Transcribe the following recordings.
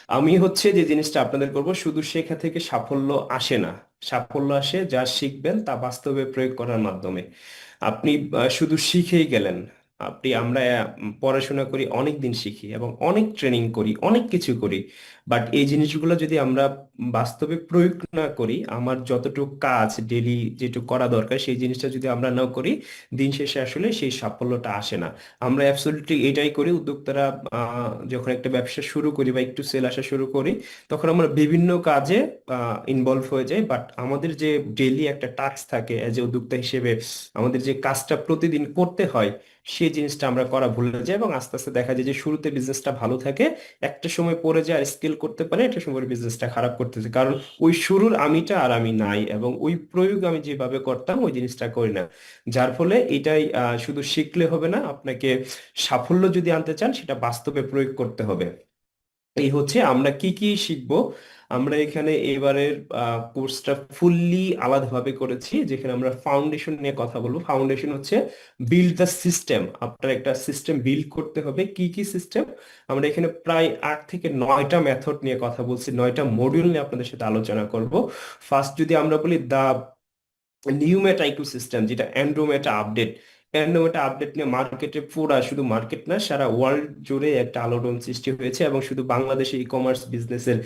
আমি হচ্ছে যে জিনিসটা আপনাদের করব, শুধু শেখা থেকে সাফল্য আসে না। সাফল্য আসে যা শিখবেন তা বাস্তবে প্রয়োগ করার মাধ্যমে। আপনি শুধু শিখেই গেলেন। আমরা পড়াশোনা করি, অনেক দিন শিখি এবং অনেক ট্রেনিং করি, অনেক কিছু করি, বাট এই জিনিসগুলো যদি আমরা বাস্তবে প্রয়োগ না করি, আমার যতটুকু কাজ ডেলি যেটুকু করা দরকার সেই জিনিসটা যদি আমরা না করি, দিন শেষে আসলে সেই সাফল্যটা আসে না। আমরা অ্যাবসলিউটলি এটাই করি উদ্যোক্তারা। যখন একটা ব্যবসা শুরু করি বা একটু সেল আসা শুরু করি, তখন আমরা বিভিন্ন কাজে ইনভলভ হয়ে যাই, বাট আমাদের যে ডেইলি একটা টাস্ক থাকে এজ এ উদ্যোক্তা হিসেবে, আমাদের যে কাজটা প্রতিদিন করতে হয়, সেই জিনিসটা আমরা করা ভুলে যাই এবং আস্তে আস্তে দেখা যায় যে শুরুতে বিজনেসটা ভালো থাকে, একটা সময় পরে যে আর স্কেল করতে পারে, একটা সময় বিজনেসটা খারাপ করতেছে, কারণ ওই শুরুর আমিটা আর আমি নাই, এবং ওই প্রয়োগ আমি যেভাবে করতাম ওই জিনিসটা করি না। যার ফলে এটাই, শুধু শিখলে হবে না, আপনাকে সাফল্য যদি আনতে চান সেটা বাস্তবে প্রয়োগ করতে হবে। এই হচ্ছে আমরা কি কি শিখবো। আমরা এখানে এবারের কোর্সটা ফুললি আলাদাভাবে করেছি, যেখানে আমরা ফাউন্ডেশন নিয়ে কথা বলবো। ফাউন্ডেশন হচ্ছে বিল্ড দ্য সিস্টেম। আপনার একটা সিস্টেম বিল্ড করতে হবে। কি কি সিস্টেম? আমরা এখানে প্রায় 8 থেকে 9টা মেথড নিয়ে কথা বলছি, 9টা মডিউল নিয়ে আপনাদের সাথে আলোচনা করব। ফার্স্ট যদি আমরা বলি দা নিউ মেটা ইকোসিস্টেম, যেটা অ্যান্ড্রোমেটা আপডেট। অ্যান্ড্রোমেটা আপডেট নিয়ে মার্কেটে, পুরা শুধু মার্কেট না, সারা ওয়ার্ল্ড জুড়ে একটা আলোড়ন সৃষ্টি হয়েছে, এবং শুধু বাংলাদেশে ই কমার্স বিজনেসের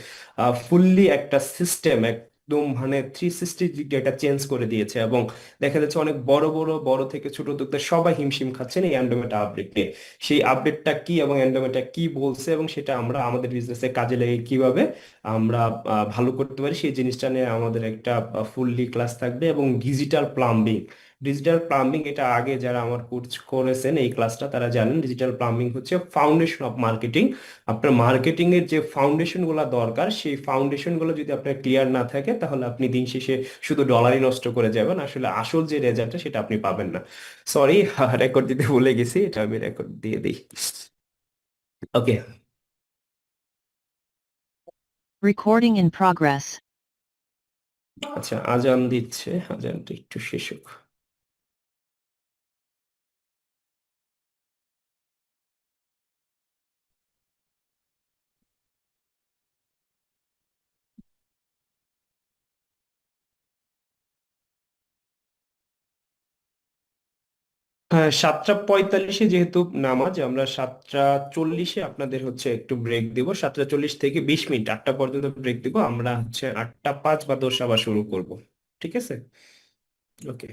ফুললি একটা সিস্টেম, একদম মানে 360 ডিগ্রি একটা চেঞ্জ করে দিয়েছে। এবং দেখা যাচ্ছে অনেক বড় থেকে ছোট উদ্যোক্তা সবাই হিমশিম খাচ্ছেন এই অ্যান্ড্রোমেটা আপডেট নিয়ে। সেই আপডেটটা কি এবং অ্যান্ড্রোমেটা কি বলছে, এবং সেটা আমরা আমাদের বিজনেসে কাজে লাগিয়ে কিভাবে আমরা ভালো করতে পারি, সেই জিনিসটা নিয়ে আমাদের একটা ফুললি ক্লাস থাকবে। এবং ডিজিটাল প্লাম্বিং। ডিজিটাল প্লাম্বিং এটা আগে যারা আমার কোর্স করেছেন এই ক্লাসটা তারা জানেন, ডিজিটাল প্লাম্বিং হচ্ছে ফাউন্ডেশন অফ মার্কেটিং। আপনার মার্কেটিং এর যে ফাউন্ডেশন গুলো দরকার, সেই ফাউন্ডেশন গুলো যদি আপনার ক্লিয়ার না থাকে, তাহলে আপনি দিন শেষে শুধু ডলারই নষ্ট করে যাবেন, আসলে আসল যে রেজাল্টটা সেটা আপনি পাবেন না। সরি, রেকর্ড দিতে ভুলে গেছি, এটা আমি রেকর্ড দিয়ে দিই। ওকে। Recording in progress. আচ্ছা, আজান দিচ্ছে, আজানটা একটু শেষ হোক। হ্যাঁ, 7টা 45-এ যেহেতু নামাজ, আমরা 7টা 40-এ আপনাদের হচ্ছে একটু ব্রেক দিব। 7টা 40 থেকে 20 মিনিট, 8টা পর্যন্ত ব্রেক দিব। আমরা হচ্ছে 8টা 5 বা 10 আবার শুরু করব। ঠিক আছে? ওকে।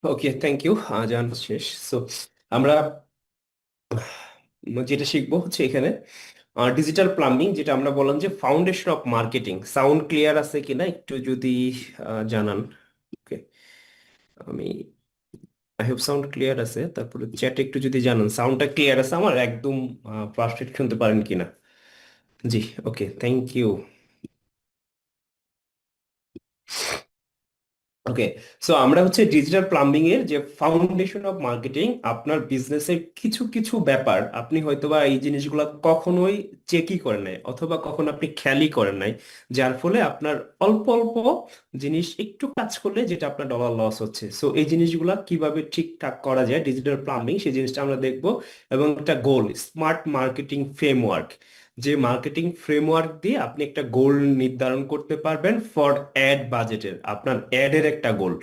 ওকে, থ্যাংক ইউ। আজান শেষ। সো আমরা যেটা শিখবো হচ্ছে এখানে ডিজিটাল প্লাম্বিং, যেটা আমরা বললাম যে foundation of marketing. Sound clear আছে কিনা একটু যদি জানান। ওকে। আমি আই হোপ সাউন্ড ক্লিয়ার আছে। তারপরে চ্যাটে একটু যদি জানান সাউন্ডটা ক্লিয়ার আছে আমার, একদম পারফেক্ট শুনতে পারেন কিনা। জি। ওকে, থ্যাংক ইউ। ওকে। সো আমরা হচ্ছে ডিজিটাল প্লাম্বিং এর যে ফাউন্ডেশন অফ মার্কেটিং, আপনার বিজনেসের কিছু কিছু ব্যাপার আপনি হয়তোবা এই জিনিসগুলো কখনোই চেকই করেন নাই, অথবা কখনো আপনি খেয়ালই করেন নাই, যার ফলে আপনার অল্প অল্প জিনিস একটু কাজ করলে যেটা আপনার ডলার লস হচ্ছে। সো এই জিনিসগুলো কিভাবে ঠিকঠাক করা যায় ডিজিটাল প্লাম্বিং, সেই জিনিসটা আমরা দেখবো। এবং একটা গোল, স্মার্ট মার্কেটিং ফ্রেমওয়ার্ক, যে মার্কেটিং ফ্রেমওয়ার্ক দিয়ে আপনি একটা গোল নির্ধারণ করতে পারবেন ফর অ্যাড বাজেটের, আপনার অ্যাড এর একটা গোল।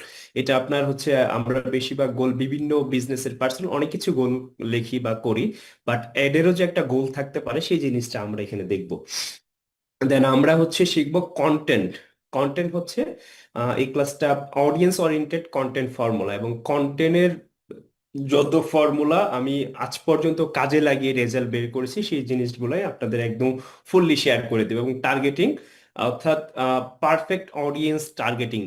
এটা আপনার হচ্ছে, আমরা বেশিরভাগ গোল বিভিন্ন বিজনেসের পার্সোনাল অনেক কিছু গোল লিখি বা করি, বাট অ্যাডেরও যে একটা গোল থাকতে পারে সেই জিনিসটা আমরা এখানে দেখব। দেন আমরা হচ্ছে শিখবো কন্টেন্ট। কন্টেন্ট হচ্ছে এই ক্লাসটা অডিয়েন্স ওরিয়েন্টেড কন্টেন্ট ফর্মুলা, এবং কন্টেন্টের যত ফর্মুলা আমি আজ পর্যন্ত কাজে লাগিয়ে রেজাল্ট বের করেছি সেই জিনিসগুলাই আপনাদের একদম ফুললি শেয়ার করে দেবো। এবং টার্গেটিং, অর্থাৎ পারফেক্ট অডিয়েন্স টার্গেটিং,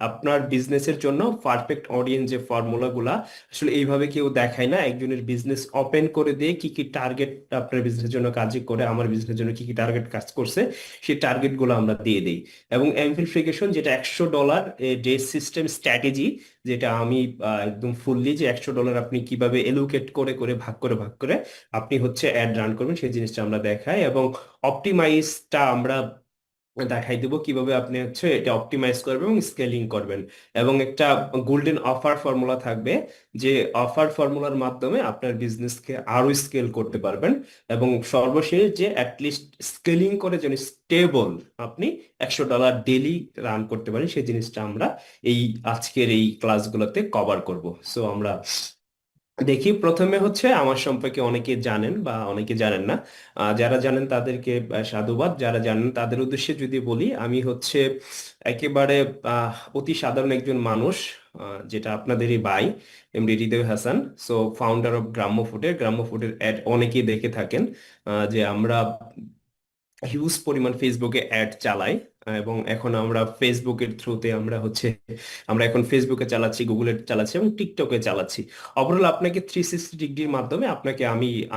আপনার বিজনেসের জন্য পারফেক্ট অডিয়েন্স যে ফর্মুলাগুলা আসলে এইভাবে কেউ দেখায় না। একজনের বিজনেস ওপেন করে দিয়ে কি কি টার্গেট আপনার বিজনেসের জন্য কাজ করে, আমার বিজনেসের জন্য কি কি টার্গেট কাজ করছে, সেই টার্গেট গুলো আমরা দিয়ে দিই। এবং অ্যাম্প্লিফিকেশন, যেটা $100 ডে সিস্টেম স্ট্র্যাটেজি, যেটা আমি একদম ফুললি যে $100 আপনি কিভাবে এলোকেট করে করে ভাগ করে আপনি হচ্ছে অ্যাড রান করবেন সেই জিনিসটা আমরা দেখাই। এবং অপটিমাইজটা আমরা দেখাই দেবো কিভাবে আপনি হচ্ছে এটা অপটিমাইজ করবেন এবং স্কেলিং করবেন। এবং একটা গোল্ডেন অফার ফর্মুলা থাকবে, যে অফার ফর্মুলার মাধ্যমে আপনার বিজনেসকে আরো স্কেল করতে পারবেন। এবং সর্বশেষ যে অ্যাটলিস্ট স্কেলিং করে যেন স্টেবল আপনি $100 ডেলি রান করতে পারেন, সেই জিনিসটা আমরা এই আজকের এই ক্লাসগুলোতে কভার করব। সো আমরা দেখি, প্রথমে হচ্ছে আমার সম্পর্কে অনেকে জানেন বা অনেকে জানেন না। যারা জানেন তাদেরকে সাধুবাদ, যারা জানেন তাদের উদ্দেশ্যে যদি বলি, আমি হচ্ছে একেবারে অতি সাধারণ একজন মানুষ, যেটা আপনাদেরই ভাই MD Hridoy Hasan. So founder of গ্রাম্য ফুডের, গ্রাম্য ফুডের অ্যাড অনেকেই দেখে থাকেন, যে আমরা হিউজ পরিমাণ ফেসবুকে অ্যাড চালাই। এবং এখন আমরা ফেসবুকের থ্রুতে আমরা হচ্ছে, আমরা এখন ফেসবুকে চালাচ্ছি, গুগলে চালাচ্ছি এবং টিকটকে চালাচ্ছি। ওভারঅল আপনাকে 360 ডিগ্রির মাধ্যমে আপনাকে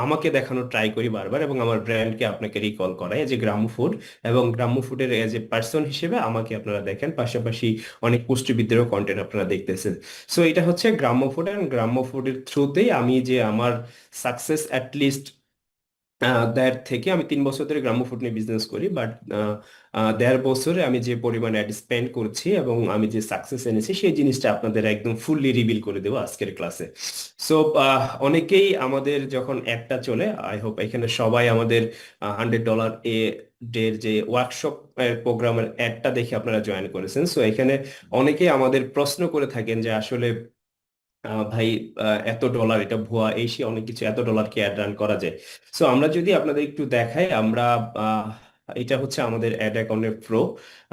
আমাকে দেখানোর ট্রাই করি বারবার, এবং আমার ব্র্যান্ডকে আপনাকে রিকল করাই এজ এ গ্রাম্য ফুড। এবং গ্রাম্য ফুডের এজ এ পার্সন হিসেবে আমাকে আপনারা দেখেন, পাশাপাশি অনেক পুষ্টিবিদ্যারও কন্টেন্ট আপনারা দেখতেছেন। সো এটা হচ্ছে গ্রাম্য ফুড, এবং গ্রাম্য ফুডের থ্রুতেই আমি যে আমার সাকসেস অ্যাটলিস্ট দেড় থেকে, আমি 3 বছর ধরে গ্রাম্য ফুড নিয়ে বিজনেস করি, বাট 1.5 বছরে আমি যে পরিমাণ অ্যাড স্পেন্ড করছি এবং আমি যে সাকসেস এনেছি সেই জিনিসটা আপনাদের একদম ফুললি রিভিল করে দেবো আজকের ক্লাসে। সো অনেকেই আমাদের যখন অ্যাডটা চলে, আই হোপ এখানে সবাই আমাদের $100 ডের যে ওয়ার্কশপ প্রোগ্রামের অ্যাডটা দেখে আপনারা জয়েন করেছেন। সো এখানে অনেকেই আমাদের প্রশ্ন করে থাকেন যে আসলে ভাই, এত ডলার এটা ভুয়া, এই সে অনেক কিছু, $1 কি অ্যাড রান করা যায়? সো আমরা যদি আপনাদের একটু দেখাই, আমরা আহ, এটা হচ্ছে আমাদের অ্যাড অ্যাকাউন্টের প্রো,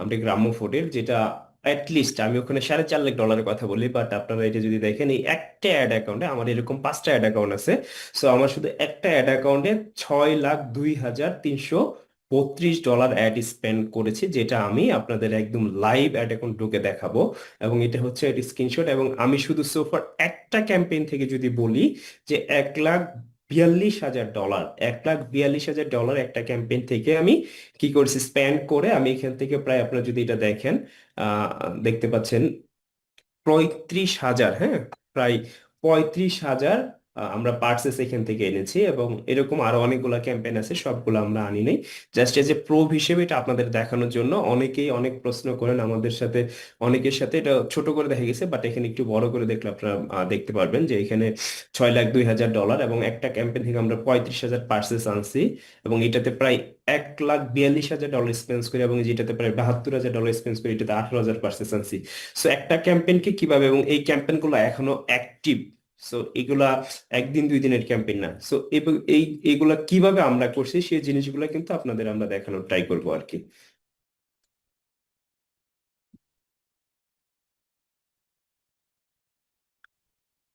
আমরা গ্রাম্য ফুডের, যেটা অ্যাটলিস্ট আমি ওখানে $4.5 লাখ কথা বলি, বাট আপনারা এটা যদি দেখেন, এই একটা অ্যাড অ্যাকাউন্টে আমার এরকম 5টা অ্যাড অ্যাকাউন্ট আছে। সো আমার শুধু একটা অ্যাড অ্যাকাউন্টে $6,02,332 অ্যাড স্পেন্ড করেছি, যেটা আমি আপনাদের একদম লাইভ অ্যাড অ্যাকাউন্ট ঢুকে দেখাবো। এবং এটা হচ্ছে এর স্ক্রিনশট। এবং আমি শুধু সোফার একটা ক্যাম্পেইন থেকে যদি বলি, যে $1,42,000, $1,42,000 একটা ক্যাম্পেইন থেকে আমি কি করেছি স্পেন্ড করে, আমি এখান থেকে প্রায়, আপনারা যদি এটা দেখেন, দেখতে পাচ্ছেন 35,000, হ্যাঁ, প্রায় 35,000 আমরা পার্সেস এখান থেকে এনেছি। এবং এরকম আরো অনেকগুলো ক্যাম্পেইন আছে, সবগুলো আমরা আনি নাই, জাস্ট এজ এ প্রুফ হিসেবে এটা আপনাদের দেখানোর জন্য। অনেকেই অনেক প্রশ্ন করেন আমাদের সাথে, অনেকের সাথে এটা ছোট করে দেখা গেছে, বাট এখানে একটু বড় করে দেখলে আপনারা দেখতে পারবেন যে এখানে $6,02,000, এবং একটা ক্যাম্পেইন থেকে আমরা 35,000 পার্সেস আনছি। এবং এটাতে প্রায় $1,42,000 স্পেন্স করি, এবং যেটাতে প্রায় $72,000 স্পেন্স করি, এটাতে 18,000 পার্সেস আনছি। সো একটা ক্যাম্পেইনকে কিভাবে, এবং এই ক্যাম্পেইন গুলো এখনো অ্যাক্টিভ, সো এগুলা একদিন 2 দিনের ক্যাম্পেইন না। সো এইগুলা কিভাবে আমরা করছি সেই জিনিসগুলো কিন্তু আপনাদের আমরা দেখানোর ট্রাই করবো আর কি।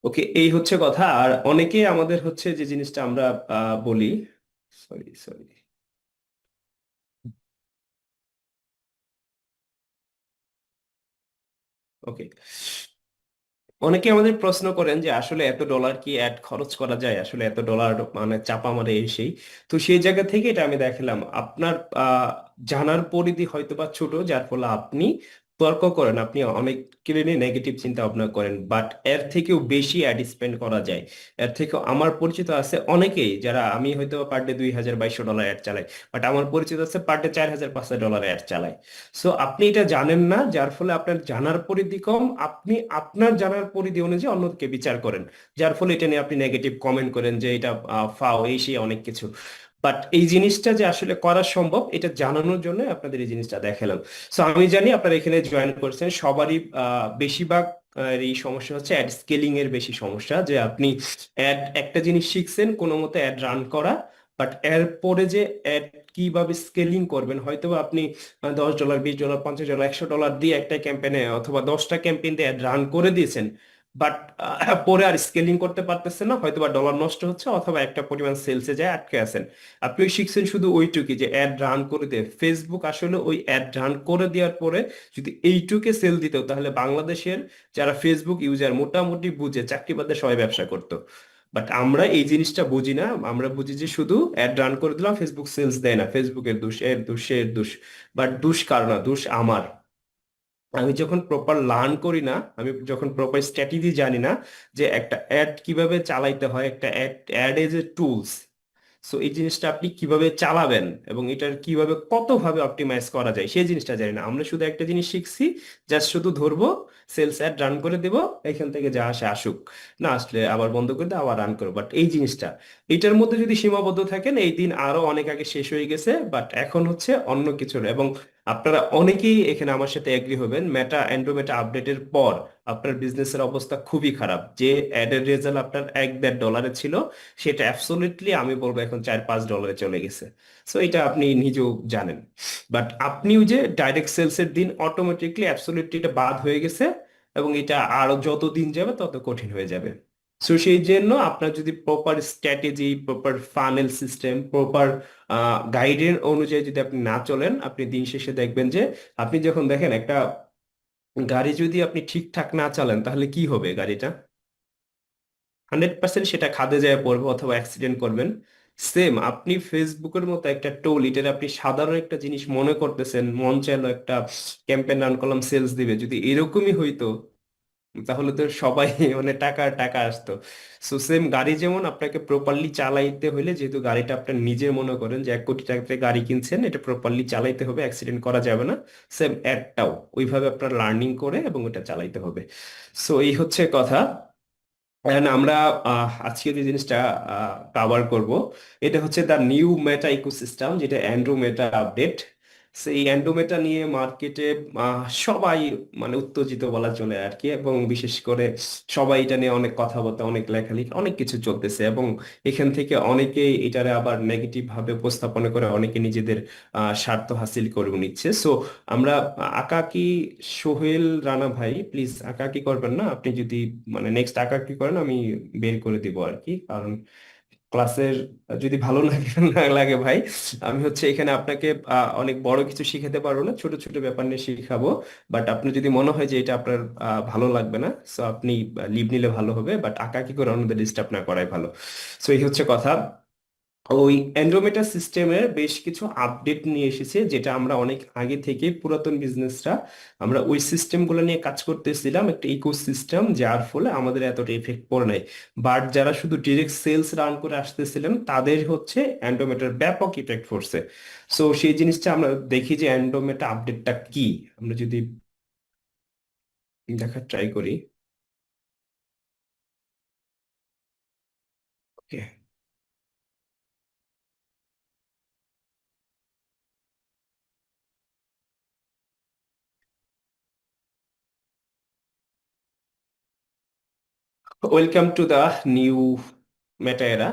ওকে, এই হচ্ছে কথা। আর অনেকে আমাদের হচ্ছে যে জিনিসটা আমরা বলি, সরি সরি, ওকে, অনেকে আমাদের প্রশ্ন করেন যে আসলে $1 কি অ্যাড খরচ করা যায়, আসলে $1 মানে চাপা মারে এই সেই। তো সেই জায়গা থেকে এটা আমি দেখালাম, আপনার আহ, জানার পরিধি হয়তো বা ছোট, যার ফলে আপনি তর্ক করেন, আপনি অনেক নিয়ে নেগেটিভ চিন্তা ভাবনা করেন, বাট এর থেকেও বেশি অ্যাড স্পেন্ড করা যায়। এর থেকে আমার পরিচিত আছে অনেকেই, যারা, আমি হয়তো পার ডে $2,200 অ্যাড চালাই, বাট আমার পরিচিত আছে পার ডে $4,500 অ্যাড চালায়। সো আপনি এটা জানেন না, যার ফলে আপনার জানার পরিধি কম, আপনি আপনার জানার পরিধি অনুযায়ী অন্যকে বিচার করেন, যার ফলে এটা নিয়ে আপনি নেগেটিভ কমেন্ট করেন যে এটা ফাও, এই সেই অনেক কিছু। বাট এই জিনিসটা যে আসলে করা সম্ভব, এটা জানানোর জন্য আপনাদের এই জিনিসটা দেখালাম। সো আমি জানি আপনারা এখানে জয়েন করছেন সবারই বেশিরভাগ এই সমস্যা হচ্ছে অ্যাড স্কেলিং এর বেশি সমস্যা, যে আপনি অ্যাড একটা জিনিস শিখছেন কোনো মতে অ্যাড রান করা, বাট এর পরে যে অ্যাড কিভাবে স্কেলিং করবেন, হয়তো বা আপনি $10, $20, $50, $100 দিয়ে একটা ক্যাম্পেইনে অথবা 10টা ক্যাম্পেইন দিয়ে রান করে দিয়েছেন, বাট পরে আর স্কেলিং করতে পারতেছেন না, হয়তো বা ডলার নষ্ট হচ্ছে, অথবা একটা পরিমাণ সেলসে যায় আটকে আছেন। আপনি ওই শিখছেন শুধু ওইটুকুই, যে অ্যাড রান করে দিয়ে ফেসবুক আসলে ওই অ্যাড রান করে দেওয়ার পরে যদি এইটুকে সেল দিত, তাহলে বাংলাদেশের যারা ফেসবুক ইউজার মোটামুটি বুঝে চাকরি বাদে সবাই ব্যবসা করতো। বাট আমরা এই জিনিসটা বুঝি না, আমরা বুঝি যে শুধু অ্যাড রান করে দিলাম, ফেসবুক সেলস দেয় না, ফেসবুকের দোষ, এর দোষ, এর দোষ। বাট দোষ কার না, দোষ আমার। আমি যখন প্রপার লার্ন করি না, আমি যখন প্রপার স্ট্র্যাটেজি জানি না, যে একটা অ্যাড কিভাবে চালাইতে হয়, একটা ad ad as a tools. So এই জিনিসটা আপনি কিভাবে চালাবেন এবং এটার কিভাবে কতভাবে অপটিমাইজ করা যায় সেই জিনিসটা জানি না। আমরা শুধু একটা জিনিস শিখছি, জাস্ট শুধু ধরবো, সেলস অ্যাড রান করে দেবো, এখান থেকে যা আসে আসুক, না আসলে আবার বন্ধ করে দেবো, আবার রান করবো। বাট এই জিনিসটা, এটার মধ্যে যদি সীমাবদ্ধ থাকেন, এই দিন আরো অনেক আগে শেষ হয়ে গেছে। বাট এখন হচ্ছে অন্য কিছুর। এবং আপনারা অনেকেই এখানে আমার সাথে এগ্রি হবেন, অ্যান্ড্রোমেটা আপডেটের পর আপনার বিজনেসের অবস্থা খুবই খারাপ। যে অ্যাডের রেজাল্ট আপনার 1-1.5 ডলারে ছিল, সেটা অ্যাবসোলিউটলি আমি বলবো এখন 4-5 ডলারে চলে গেছে। সো এটা আপনি নিজেও জানেন। বাট আপনি ওই যে ডাইরেক্ট সেলস এর দিন অটোমেটিকলি অ্যাবসোলিউটলি এটা বাদ হয়ে গেছে, এবং এটা আরো যত দিন যাবে তত কঠিন হয়ে যাবে। সো সেই জন্য আপনার যদি proper strategy, proper funnel system, proper গাইডের অনুযায়ী যদি আপনি না চলেন, আপনি দিন শেষে দেখবেন যে আপনি যখন দেখেন একটা গাড়ি যদি আপনি ঠিকঠাক না চালান, তাহলে কি হবে গাড়িটা? 100% সেটা খাদে যায় পড়বে অথবা অ্যাক্সিডেন্ট করবেন। সেম আপনি ফেসবুকের মতো একটা টুল, এটার আপনি সাধারণ একটা জিনিস মনে করতেছেন, মন চাইলো একটা ক্যাম্পেইন রান করলাম, সেলস দিবে, যদি এরকমই হইতো তাহলে তো সবাই মানে টাকা টাকা আসতো। সো সেম গাড়ি যেমন আপনাকে প্রপারলি চালাইতে হইলে, যেহেতু গাড়িটা আপনার নিজের মনে করেন যে 1 কোটি টাকাতে গাড়ি কিনছেন, এটা প্রপারলি চালাইতে হবে, অ্যাক্সিডেন্ট করা যাবে না। সেম অ্যাডটাও ওইভাবে আপনার লার্নিং করে এবং ওটা চালাইতে হবে। সো এই হচ্ছে কথা। And আমরা আজকে যে জিনিসটা কভার করব, এটা হচ্ছে দ্য নিউ মেটা ইকোসিস্টেম, যেটা অ্যান্ড্রোমেটা আপডেট। সেই অ্যান্ড্রোমেটা নিয়ে মার্কেটে সবাই মানে উত্তেজিত বলা চলে আর কি, এবং বিশেষ করে সবাই এটা নিয়ে অনেক কথাবার্তা, অনেক লেখালেখি, অনেক কিছু চলতেছে। এবং এখান থেকে অনেকেই এটারে আবার নেগেটিভ ভাবে উপস্থাপনা করে, অনেকে নিজেদের স্বার্থ হাসিল করে নিচ্ছে। সো আমরা আকাকি, সোহেল রানা ভাই প্লিজ আকাকি করবেন না। আপনি যদি মানে নেক্সট আকাকি করেন, আমি বের করে দিব আর কি। কারণ ক্লাসের যদি ভালো লাগে না লাগে ভাই, আমি হচ্ছে এখানে আপনাকে অনেক বড় কিছু শিখাতে পারবো না, ছোট ছোট ব্যাপার নিয়ে শিখাবো। বাট আপনি যদি মনে হয় যে এটা আপনার ভালো লাগবে না, সো আপনি লিভ নিলে ভালো হবে। বাট আকাকি করে অন্যদের ডিস্টার্ব না করাই ভালো। সো এই হচ্ছে কথা। ওই অ্যান্ড্রোমেটা সিস্টেমের বেশ কিছু আপডেট নিয়ে এসেছে, যেটা আমরা অনেক আগে থেকে পুরাতন বিজনেসরা আমরা ওই সিস্টেমগুলো নিয়ে কাজ করতেছিলাম, একটা ইকো সিস্টেম, যার ফলে আমাদের এতটা এফেক্ট পড়ে নাই। বাট যারা শুধু ডিরেক্ট সেলস রান করে আসতেছিলেন, তাদের হচ্ছে অ্যান্ড্রোমেটার ব্যাপক ইফেক্ট পড়ছে। সো সেই জিনিসটা আমরা দেখি যে অ্যান্ড্রোমেটা আপডেটটা কি, আমরা যদি দেখার ট্রাই করি। ওকে, ওয়েলকাম টু দ্য নিউ মেটা এরা,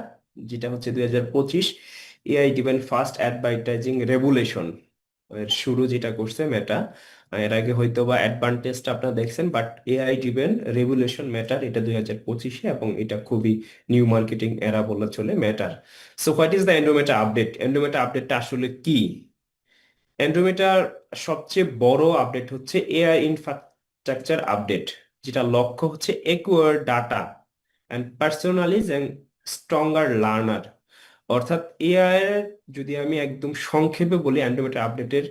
যেটা হচ্ছে 2025 এআই ডিভেন ফার্স্ট অ্যাডভার্টাইজিং রেগুলেশন এর শুরু যেটা করছে মেটা। এর আগে হয়তো বা অ্যাডভান্টেজটা আপনারা দেখছেন, বাট এআই ডিভেন রেগুলেশন মেটার, এটা 2025-এ, এবং এটা খুবই নিউ মার্কেটিং এরা বলা চলে মেটার। So what is the Andromeda update? Andromeda আপডেটটা আসলে কি? অ্যান্ড্রোমেটার সবচেয়ে বড় আপডেট হচ্ছে এআই ইনফ্রাস্ট্রাকচার আপডেট, যেটা লক্ষ্য হচ্ছে acquire data and personalize and stronger learner. অর্থাৎ এআই এর, যদি আমি একদম সংক্ষেপে বলি, অ্যান্ড্রোমেটার আপডেটের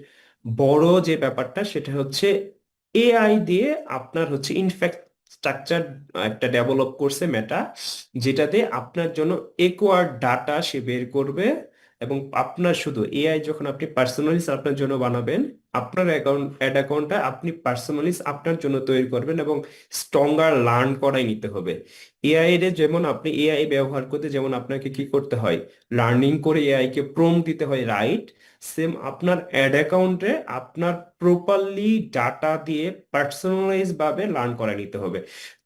বড় যে ব্যাপারটা সেটা হচ্ছে এআই দিয়ে আপনার হচ্ছে ইনফ্রাস্ট্রাকচার একটা ডেভেলপ করছে মেটা, যেটাতে আপনার জন্য একুয়ার ডাটা সে বের করবে। এবং আপনার শুধু এআই যখন আপনি পার্সোনালিজ আপনার জন্য বানাবেন, আপনার অ্যাড অ্যাকাউন্টটা আপনি পার্সোনালিজ আপনার জন্য তৈরি করবেন, এবং স্ট্রঙ্গার লার্ন করাই নিতে হবে। এআই এর যেমন আপনি এআই ব্যবহার করতে যেমন আপনাকে কি করতে হয়, লার্নিং করে এআই কে প্রম্পট দিতে হয়, রাইট? সেম আপনার অ্যাড অ্যাকাউন্টে আপনার প্রপারলি ডাটা দিয়ে পার্সোনালাইজ ভাবে লার্ন করে নিতে হবে।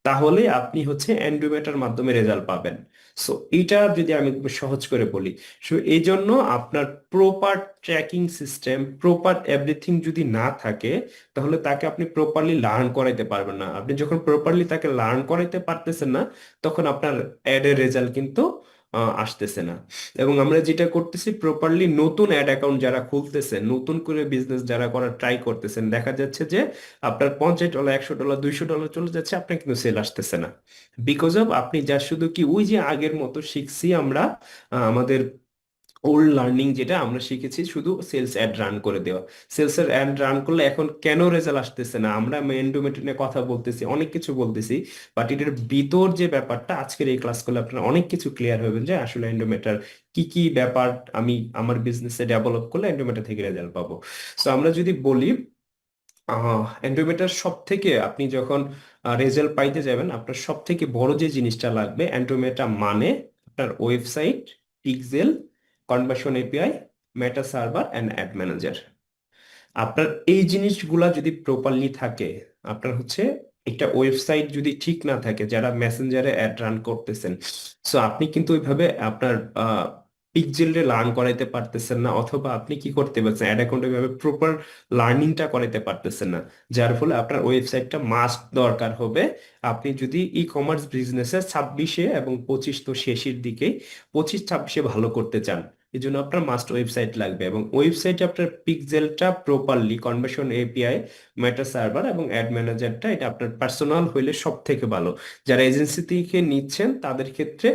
তাহলে আপনি হচ্ছে অ্যান্ড্রোমেটার মাধ্যমে রেজাল্ট পাবেন। সো এটা যদি আমি একটু সহজ করে বলি, সো এই জন্য আপনার proper tracking system, proper everything যদি না থাকে, তাহলে তাকে আপনি প্রপারলি লার্ন করাইতে পারবেন না। আপনি যখন প্রপারলি তাকে লার্ন করাইতে পারতেছেন না, তখন আপনার অ্যাডের রেজাল্ট কিন্তু আসতেছে না। এবং আমরা যেটা করতেছি, প্রপারলি নতুন অ্যাড অ্যাকাউন্ট যারা খুলতেছেন, নতুন করে বিজনেস যারা করার ট্রাই করতেছেন, দেখা যাচ্ছে যে আপনার $50, $100, $200 চলে যাচ্ছে, আপনার কিন্তু সেল আসতেছে না। বিকজ অফ আপনি যা শুধু কি ওই যে আগের মতো শিখছি আমরা আমাদের ওল্ড লার্নিং যেটা আমরা শিখেছি শুধু সেলস অ্যাড রান করে দেওয়া। সেলস এর অ্যাড রান করলে এখন কেন রেজাল্ট আসতেছে না? আমরা এন্ডোমেট্রি নিয়ে কথা বলতেছি, অনেক কিছু বলতেছি, বাট এটার ভিতর যে ব্যাপারটা আজকের এই ক্লাস করলে আপনারা অনেক কিছু ক্লিয়ার হবেন যে আসলে এন্ডোমেটার কি কি ব্যাপার আমি আমার বিজনেসে ডেভেলপ করলে এন্ডোমেটার থেকে রেজাল্ট পাবো। সো আমরা যদি বলি অ্যান্ড্রোমিটার সব থেকে আপনি যখন রেজাল্ট পাইতে যাবেন, আপনার সব থেকে বড় যে জিনিসটা লাগবে অ্যান্ড্রোমিটার মানে আপনার website, pixel, conversion API, meta server and add manager. আপনার এই জিনিসগুলা যদি প্রপারলি থাকে, আপনার হচ্ছে একটা ওয়েবসাইট যদি ঠিক না থাকে, যারা মেসেঞ্জারে অ্যাড রান করতেছেন, সো আপনি কিন্তু ওইভাবে আপনার পিক্সেলে লার্ন করাইতে পারতেছেন না, অথবা আপনি কি করতে পারছেন অ্যাড অ্যাকাউন্টে ভাবে প্রপার লার্নিংটা করাইতে পারতেছেন না, যার ফলে আপনার ওয়েবসাইটটা মাস্ট দরকার হবে। আপনি যদি ই কমার্স বিজনেসে 26-এ এবং 25 তো শেষের দিকে, 25-26-এ ভালো করতে চান, এই জন্য আপনার মাস্ট ওয়েবসাইট লাগবে, এবং ওয়েবসাইটে আপনার পিক্সেলটা প্রপারলি, কনভার্সন এপিআই, মেটা সার্ভার এবং অ্যাড ম্যানেজারটা এটা আপনার পার্সোনাল হইলে সব থেকে ভালো। যারা এজেন্সি থেকে নিচ্ছেন তাদের ক্ষেত্রে,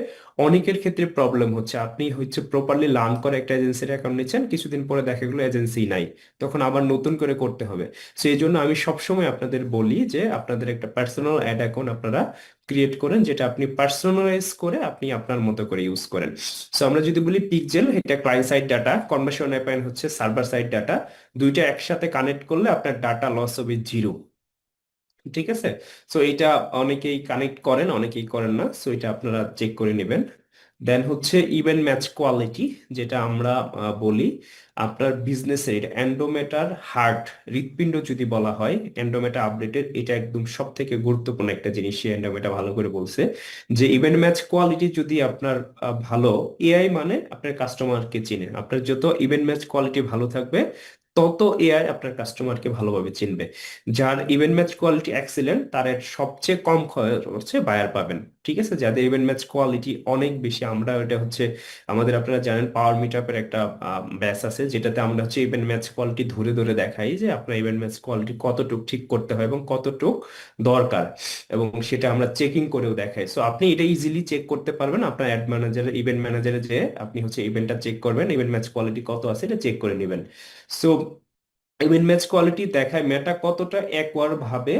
অনেকের ক্ষেত্রে প্রবলেম হচ্ছে, আপনি হচ্ছে প্রপারলি লার্ন করে একটা এজেন্সির অ্যাকাউন্ট নিচ্ছেন, কিছুদিন পরে দেখা গেলো এজেন্সি নাই, তখন আবার নতুন করে করতে হবে। সো এই জন্য আমি সবসময় আপনাদের বলি যে আপনাদের একটা পার্সোনাল অ্যাড অ্যাকাউন্ট আপনারা ক্রিয়েট করেন, যেটা আপনি পার্সোনালাইজ করে আপনি আপনার মতো করে ইউজ করেন। সো আমরা যদি বলি পিকজেল, এটা ক্লায়েন্ট সাইড ডাটা, কনভার্সন অ্যাপাইন হচ্ছে সার্ভার সাইড ডাটা, দুইটা একসাথে কানেক্ট করলে আপনার ডাটা লস হবে 0। ঠিক আছে? সো এটা অনেকেই কানেক্ট করেন, অনেকেই করেন না, সো এটা আপনারা চেক করে নেবেন। দেন হচ্ছে ইভেন্ট ম্যাচ কোয়ালিটি, যেটা আমরা বলি আপনার বিজনেসের এন্ডোমেটার হার্ট, হৃৎপিণ্ড যদি বলা হয় এন্ডোমেটা আপডেটের, এটা একদম সব থেকে গুরুত্বপূর্ণ একটা জিনিস। সে এন্ডোমেটা ভালো করে বলছে যে ইভেন্ট ম্যাচ কোয়ালিটি যদি আপনার ভালো, এআই মানে আপনার কাস্টমারকে চিনে, আপনার যত ইভেন্ট ম্যাচ কোয়ালিটি ভালো থাকবে, তত এআই আপনার কাস্টমারকে ভালোভাবে চিনবে। যার ইভেন্ট ম্যাচ কোয়ালিটি এক্সিলেন্ট, তার এর সবচেয়ে কম খরচে বায়ার পাবেন। ঠিক আছে? যাদের ইভেন্ট ম্যাচ কোয়ালিটি অনেক বেশি, আমরা এটা হচ্ছে আমাদের, আপনারা জানেন পাওয়ার মিটআপের একটা ব্যাচ আছে, যেটাতে আমরা হচ্ছে ইভেন্ট ম্যাচ কোয়ালিটি ধরে ধরে দেখাই যে আপনার ইভেন্ট ম্যাচ কোয়ালিটি কতটুক ঠিক করতে হয় এবং কতটুক দরকার, এবং সেটা আমরা চেকিং করেও দেখাই। সো আপনি এটা ইজিলি চেক করতে পারবেন আপনার অ্যাড ম্যানেজারে, ইভেন্ট ম্যানেজারে, যে আপনি হচ্ছে ইভেন্টটা চেক করবেন, ইভেন্ট ম্যাচ কোয়ালিটি কত আছে এটা চেক করে নেবেন। সো ইভেন্ট ম্যাচ কোয়ালিটি দেখায় মেটা কতটা একবার ভাবে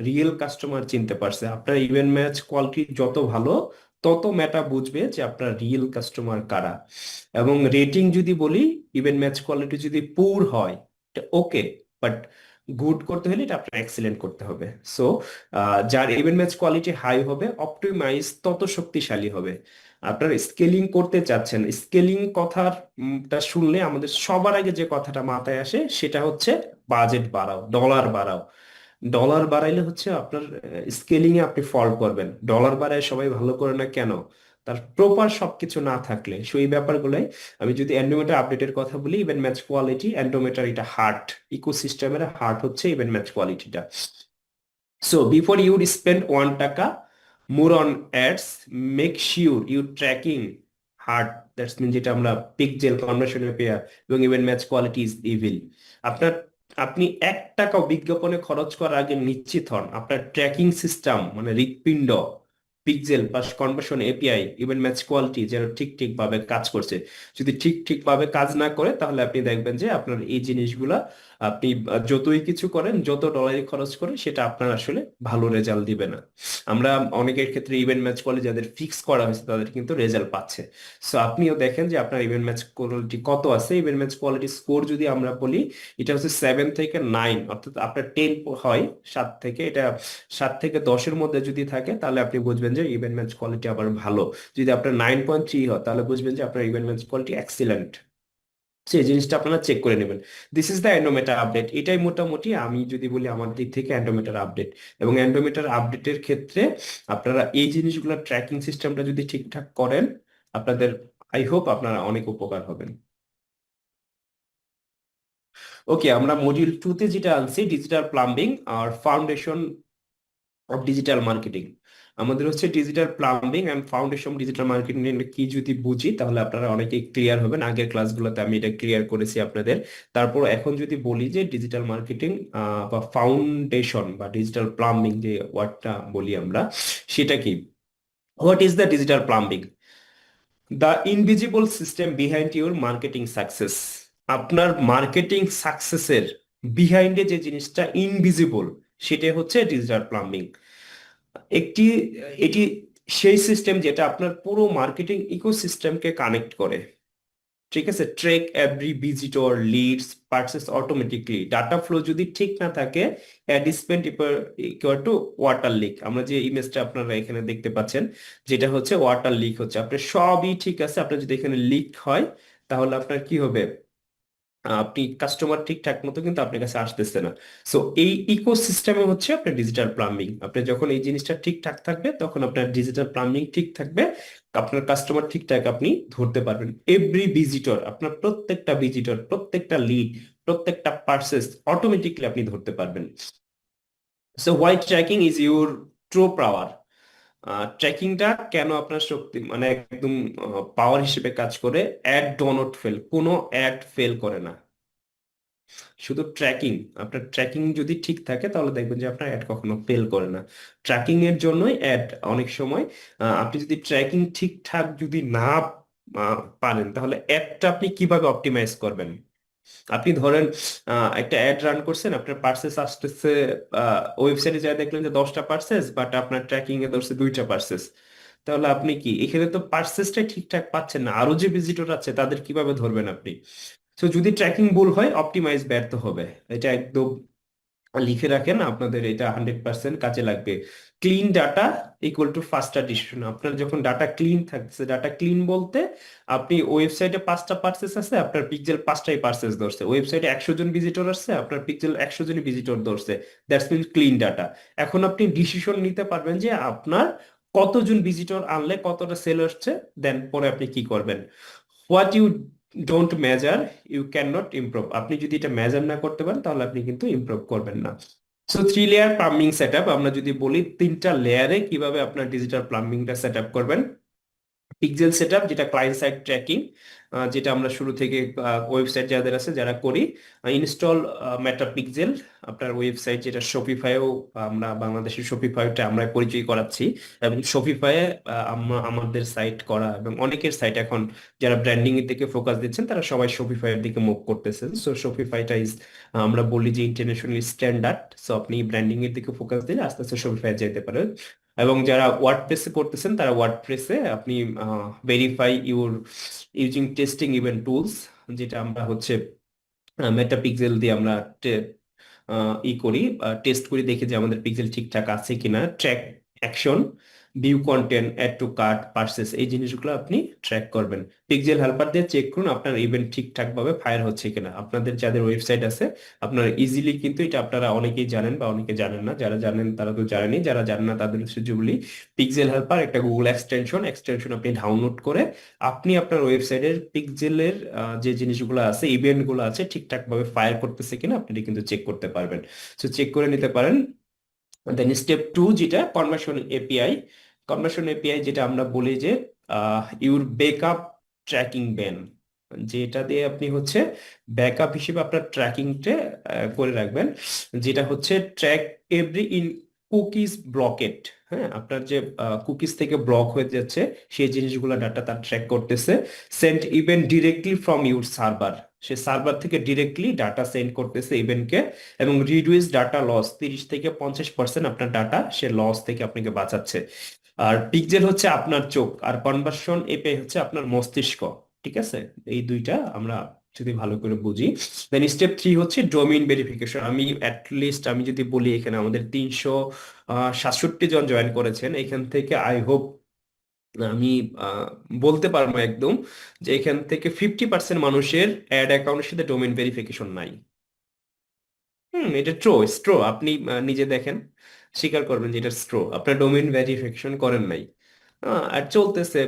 রিয়েল কাস্টমার চিনতে পারছে। আপনার ইভেন্ট ম্যাচ কোয়ালিটি যত ভালো, তত মেটা বুঝবে যে আপনার রিয়েল কাস্টমার কারা। এবং রেটিং যদি বলি, ইভেন্ট ম্যাচ কোয়ালিটি যদি পুর হয় এটা ওকে, বাট গুড করতে হলে এটা আপনার এক্সিলেন্ট করতে হবে। সো যার ইভেন্ট ম্যাচ কোয়ালিটি হাই হবে, অপটিমাইজ তত শক্তিশালী হবে। আপনারা স্কেলিং করতে চাচ্ছেন, স্কেলিং কথার টা শুনলে আমাদের সবার আগে যে কথাটা মাথায় আসে সেটা হচ্ছে বাজেট বাড়াও, ডলার বাড়াও। ডলার বাড়াইলে হচ্ছে আপনার স্কেলিং এ আপনি ফল করবেন। ডলার বাড়ায় সবাই ভালো করে না কেন? তার প্রপার সবকিছু না থাকলে। সো এই ব্যাপারগুলোই, আমি যদি অ্যান্ডোমেটার আপডেটের কথা বলি, ইভেন্ট ম্যাচ কোয়ালিটি, অ্যান্ডোমেটার এটা হার্ট, ইকোসিস্টেমের হার্ট হচ্ছে ইভেন্ট ম্যাচ কোয়ালিটিটা। So before you spend 1 টাকা more on ads, make sure you tracking hard. That's mean যেটা আমরা পিক্সেল, কনভার্সন পেয়ার এবং even match quality is evil. আপনার, আপনি 1 টাকাও বিজ্ঞাপনে খরচ করার আগে নিশ্চিত হন আপনার ট্র্যাকিং সিস্টেম মানে হৃৎপিণ্ড, pixel plus conversion API, even match quality যেন ঠিক ঠিক ভাবে কাজ করছে। যদি ঠিক ঠিক ভাবে কাজ না করে, তাহলে আপনি দেখবেন যে আপনার এই জিনিসগুলা, আপনি যতই কিছু করেন, যত ডলারই খরচ করেন, সেটা আপনার আসলে ভালো রেজাল্ট দিবে না। আমরা অনেকের ক্ষেত্রে ইভেন্ট ম্যাচ কোয়ালিটি যাদের ফিক্স করা হয়েছে তাদের কিন্তু রেজাল্ট পাচ্ছে। সো আপনিও দেখেন যে আপনার ইভেন্ট ম্যাচ কোয়ালিটি কত আছে। ইভেন্ট ম্যাচ কোয়ালিটি স্কোর যদি আমরা বলি, এটা হচ্ছে 7 থেকে 9, অর্থাৎ আপনার 10 হয় 7 থেকে, এটা 7 থেকে 10-এর মধ্যে যদি থাকে, তাহলে আপনি বুঝবেন যে ইভেন্ট ম্যাচ কোয়ালিটি আবার ভালো। যদি আপনার 9.3 হয়, তাহলে বুঝবেন যে আপনার ইভেন্ট ম্যাচ কোয়ালিটি এক্সিলেন্ট। সেই জিনিসটা আপনারা চেক করে নেবেন। দিস ইজ দ্য অ্যান্ডোমেটার আপডেট। এটাই মোটামুটি আমি যদি বলি আমার দিক থেকে অ্যান্ডোমেটার আপডেট। এবং অ্যান্ডোমেটার আপডেটের ক্ষেত্রে আপনারা এই জিনিসগুলো ট্র্যাকিং সিস্টেমটা যদি ঠিকঠাক করেন, আপনাদের আই হোপ আপনারা অনেক উপকার হবেন। ওকে, আমরা মডিউল 2-তে যেটা আনছি, ডিজিটাল প্লাম্বিং আর ফাউন্ডেশন অফ ডিজিটাল মার্কেটিং। আমাদের হচ্ছে digital plumbing and foundation digital marketing কি যদি বুঝি, তাহলে আপনারা অনেকেই ক্লিয়ার হবেন। আগের ক্লাসগুলোতে আমি এটা ক্লিয়ার করেছি আপনাদের। তারপর এখন যদি বলি যে ডিজিটাল মার্কেটিং বা ফাউন্ডেশন বা ডিজিটাল প্লাম্বিং যে ওয়ার্ডটা বলি আমরা, সেটা কি? What is the digital plumbing? The invisible system behind your marketing success. আপনার মার্কেটিং সাকসেসের বিহাইন্ডে যে জিনিসটা ইনভিজিবল, সেটা হচ্ছে ডিজিটাল প্লাম্বিং। একটি এটি সেই সিস্টেম যেটা আপনার পুরো মার্কেটিং ইকোসিস্টেমকে কানেক্ট করে। ঠিক আছে, track every visitor, leads, purchase automatically. Data flow যদি ঠিক না থাকে, ad spend equal to water leak. আমরা যে ইমেজটা আপনারা এখানে দেখতে পাচ্ছেন, যেটা হচ্ছে ওয়াটার লিক হচ্ছে, আপনার সবই ঠিক আছে, আপনার যদি এখানে লিক হয় তাহলে আপনার কি হবে? আপনি কাস্টমার ঠিকঠাক মতো কিন্তু আপনার কাছে আসতেছে না। সো এই ইকোসিস্টেমে হচ্ছে আপনার ডিজিটাল প্লাম্বিং। আপনি যখন এই জিনিসটা ঠিকঠাক থাকবে তখন আপনার ডিজিটাল প্লাম্বিং ঠিক থাকবে, আপনার কাস্টমার ঠিকঠাক আপনি ধরতে পারবেন। এভরি ভিজিটর, আপনার প্রত্যেকটা ভিজিটর, প্রত্যেকটা লিড, প্রত্যেকটা পার্সেস অটোমেটিকলি আপনি ধরতে পারবেন। So why tracking is your true power. ট্র্যাকিংটা কেন আপনার শক্তি, মানে একদম পাওয়ার হিসেবে কাজ করে? অ্যাড ডো নট ফেল, কোনো অ্যাড ফেল করে না। শুধু ট্র্যাকিং, আপনার ট্র্যাকিং যদি ঠিক থাকে তাহলে দেখবেন যে আপনার অ্যাড কখনো ফেল করে না। ট্র্যাকিং এর জন্যই অ্যাড অনেক সময়, আপনি যদি ট্র্যাকিং ঠিকঠাক যদি না পারেন তাহলে অ্যাডটা আপনি কিভাবে অপটিমাইজ করবেন? আপনি ধরেন একটা অ্যাড রান করছেন, আপনার পার্সেস আসতেছে, ওয়েবসাইটে যা দেখলেন যে 10টা পার্সেস, বাট আপনার ট্র্যাকিং এ ধরছে 2টা পার্সেস। তাহলে আপনি কি এখানে তো পার্সেসটাই ঠিকঠাক পাচ্ছেন না, আরো যে ভিজিটর আছে তাদের কিভাবে ধরবেন আপনি? তো যদি ট্র্যাকিং ভুল হয়, অপটিমাইজ ব্যর্থ হবে। এটা একদম লিখে রাখেন, আপনাদের এটা 100% কাজে লাগবে। Clean data equal two ফাস্টার decision. আপনার যখন ডাটা ক্লিন থাকছে, ডাটা ক্লিন বলতে আপনি ওয়েবসাইটে 5টা পার্সেস আছে, আপনার পিক্সেল 5টাই পার্সেস ধরছে। ওয়েবসাইটে 100 জন ভিজিটর আসছে, আপনার পিক্সেল 100 জনই ভিজিটর ধরছে। That's mean clean data. এখন আপনি ডিসিশন নিতে পারবেন যে আপনার কতজন ভিজিটর আনলে কতটা সেল আসছে, দেন পরে আপনি কি করবেন। What you don't measure you can not improve. আপনি যদি এটা মেজার না করতে পারেন তাহলে আপনি কিন্তু ইমপ্রুভ করবেন না। So 3 layer plumbing set up, আমরা যদি বলি 3টা লেয়ারে কিভাবে আপনার ডিজিটাল প্লাম্বিংটা সেট আপ করবেন। পিক্সেল সেটআপ, যেটা ক্লায়েন্ট সাইড ট্র্যাকিং, যেটা আমরা শুরু থেকে ওয়েবসাইট যাদের আছে যারা করি। ইনস্টল মেটা পিক্সেল, আপনার ওয়েবসাইট যেটা শপিফাইও, আমরা বাংলাদেশের শপিফাইটা আমরা পরিচয় করাচ্ছি। এবং শপিফাইয়ে আমরা আমাদের সাইট করা এবং অনেকের সাইট এখন যারা ব্র্যান্ডিং এর দিকে ফোকাস দিচ্ছেন তারা সবাই শপিফাইয়ের দিকে মুভ করতেছেন। সো শপিফাইটা ইজ, আমরা বলি যে ইন্টারন্যাশনাল স্ট্যান্ডার্ড। সো আপনি ব্র্যান্ডিং এর দিকে ফোকাস দিলে আস্তে আস্তে শপিফাই যেতে পারেন। এবং যারা ওয়ার্ডপ্রেসে করতেছেন তারা ওয়ার্ডপ্রেসে আপনি verify your using testing event tools, যেটা আমরা হচ্ছে মেটা পিক্সেল দিয়ে আমরা করি, টেস্ট করি, দেখি যে আমাদের পিক্সেল ঠিকঠাক আছে কিনা। Track action, view content, add to cart, purchase, এই জিনিসগুলো আপনি ট্র্যাক করবেন। পিক্সেল হেল্পার দিয়ে চেক করুন আপনার ইভেন্ট ঠিকঠাক ভাবে ফায়ার হচ্ছে কিনা। আপনাদের যাদের ওয়েবসাইট আছে আপনারা ইজিলি কিন্তু এটা, আপনারা অনেকেই জানেন বা অনেকে জানেন না, যারা জানেন তারা তো জানেনই, যারা জানেন না তাদের সুযোগ বলি। পিক্সেল হেল্পার একটা গুগল এক্সটেনশন আপনি ডাউনলোড করে আপনি আপনার ওয়েবসাইটের পিক্সেলের যে জিনিসগুলো আছে, ইভেন্ট গুলো আছে, ঠিকঠাক ভাবে ফায়ার করতেছে কিনা আপনি এটা কিন্তু চেক করতে পারবেন। সো চেক করে নিতে পারেন। দেন স্টেপ 2, যেটা কনভার্সন এপিআই। কনভার্সন এপিআই যেটা আমরা বলি যে ইউর ব্যাকআপ ট্র্যাকিং ব্যান, যেটা দিয়ে আপনি হচ্ছে ব্যাকআপ হিসেবে আপনার ট্র্যাকিংটা করে রাখবেন, যেটা হচ্ছে track every in cookies blockade. হ্যাঁ, আপনার যে কুকিজ থেকে ব্লক হয়ে যাচ্ছে সেই জিনিসগুলো ডাটা তার ট্র্যাক করতেছে। Send event directly from your server, say server থেকে ডিরেক্টলি ডাটা সেন্ড করতেছে ইভেন্টকে। এবং রিডিউস ডাটা লস, 30 থেকে 50% আপনার ডাটা সে লস থেকে আপনাকে বাঁচাচ্ছে। আর পিক্সেল হচ্ছে আপনার চোখ, আর কনভার্সন এপিআই হচ্ছে আপনার মস্তিষ্ক। ঠিক আছে, এই দুইটা আমরা যদি ভালো করে বুঝি। দেন স্টেপ 3 হচ্ছে ডোমেইন ভেরিফিকেশন। আমি লিস্ট আমি যদি বলি, এখানে আমাদের 367 জন জয়েন করেছেন, এখান থেকে আই হোপ আমি আহ, বলতে পারবো একদম যে এখান থেকে 50% মানুষের অ্যাড অ্যাকাউন্টের সাথে ডোমেইন ভেরিফিকেশন নাই। এটা স্ট্রো আপনি নিজে দেখেন, স্বীকার করবেন যে এটা স্ট্রো, আপনার ডোমেইন ভেরিফিকেশন করেন নাই। আর চলতেছে,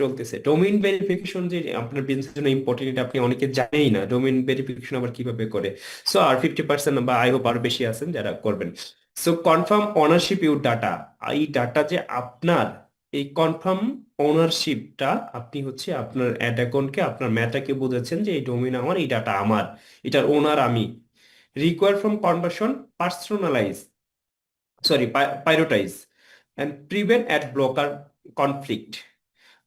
চলতেছে ডোমেইন ভেরিফিকেশন যে আপনার বিজনেসের জন্য ইম্পর্টেন্ট, এটা আপনি অনেকে জানেই না ডোমেইন ভেরিফিকেশন আবার কিভাবে করে। সো আর 50% বা আই হোপ আরো বেশি আছেন যারা করবেন। So confirm ownership your data, এই ডাটা যে আপনার, এই কনফার্ম ওনারশিপটা আপনি হচ্ছে আপনার অ্যাড অ্যাকাউন্টকে, আপনার মেটাকে বুঝাচ্ছেন যে এই ডোমেইন আমার, এই ডাটা আমার, এটার ওনার আমি। Require from conversion, personalize, sorry, prioritize and prevent at blocker conflict.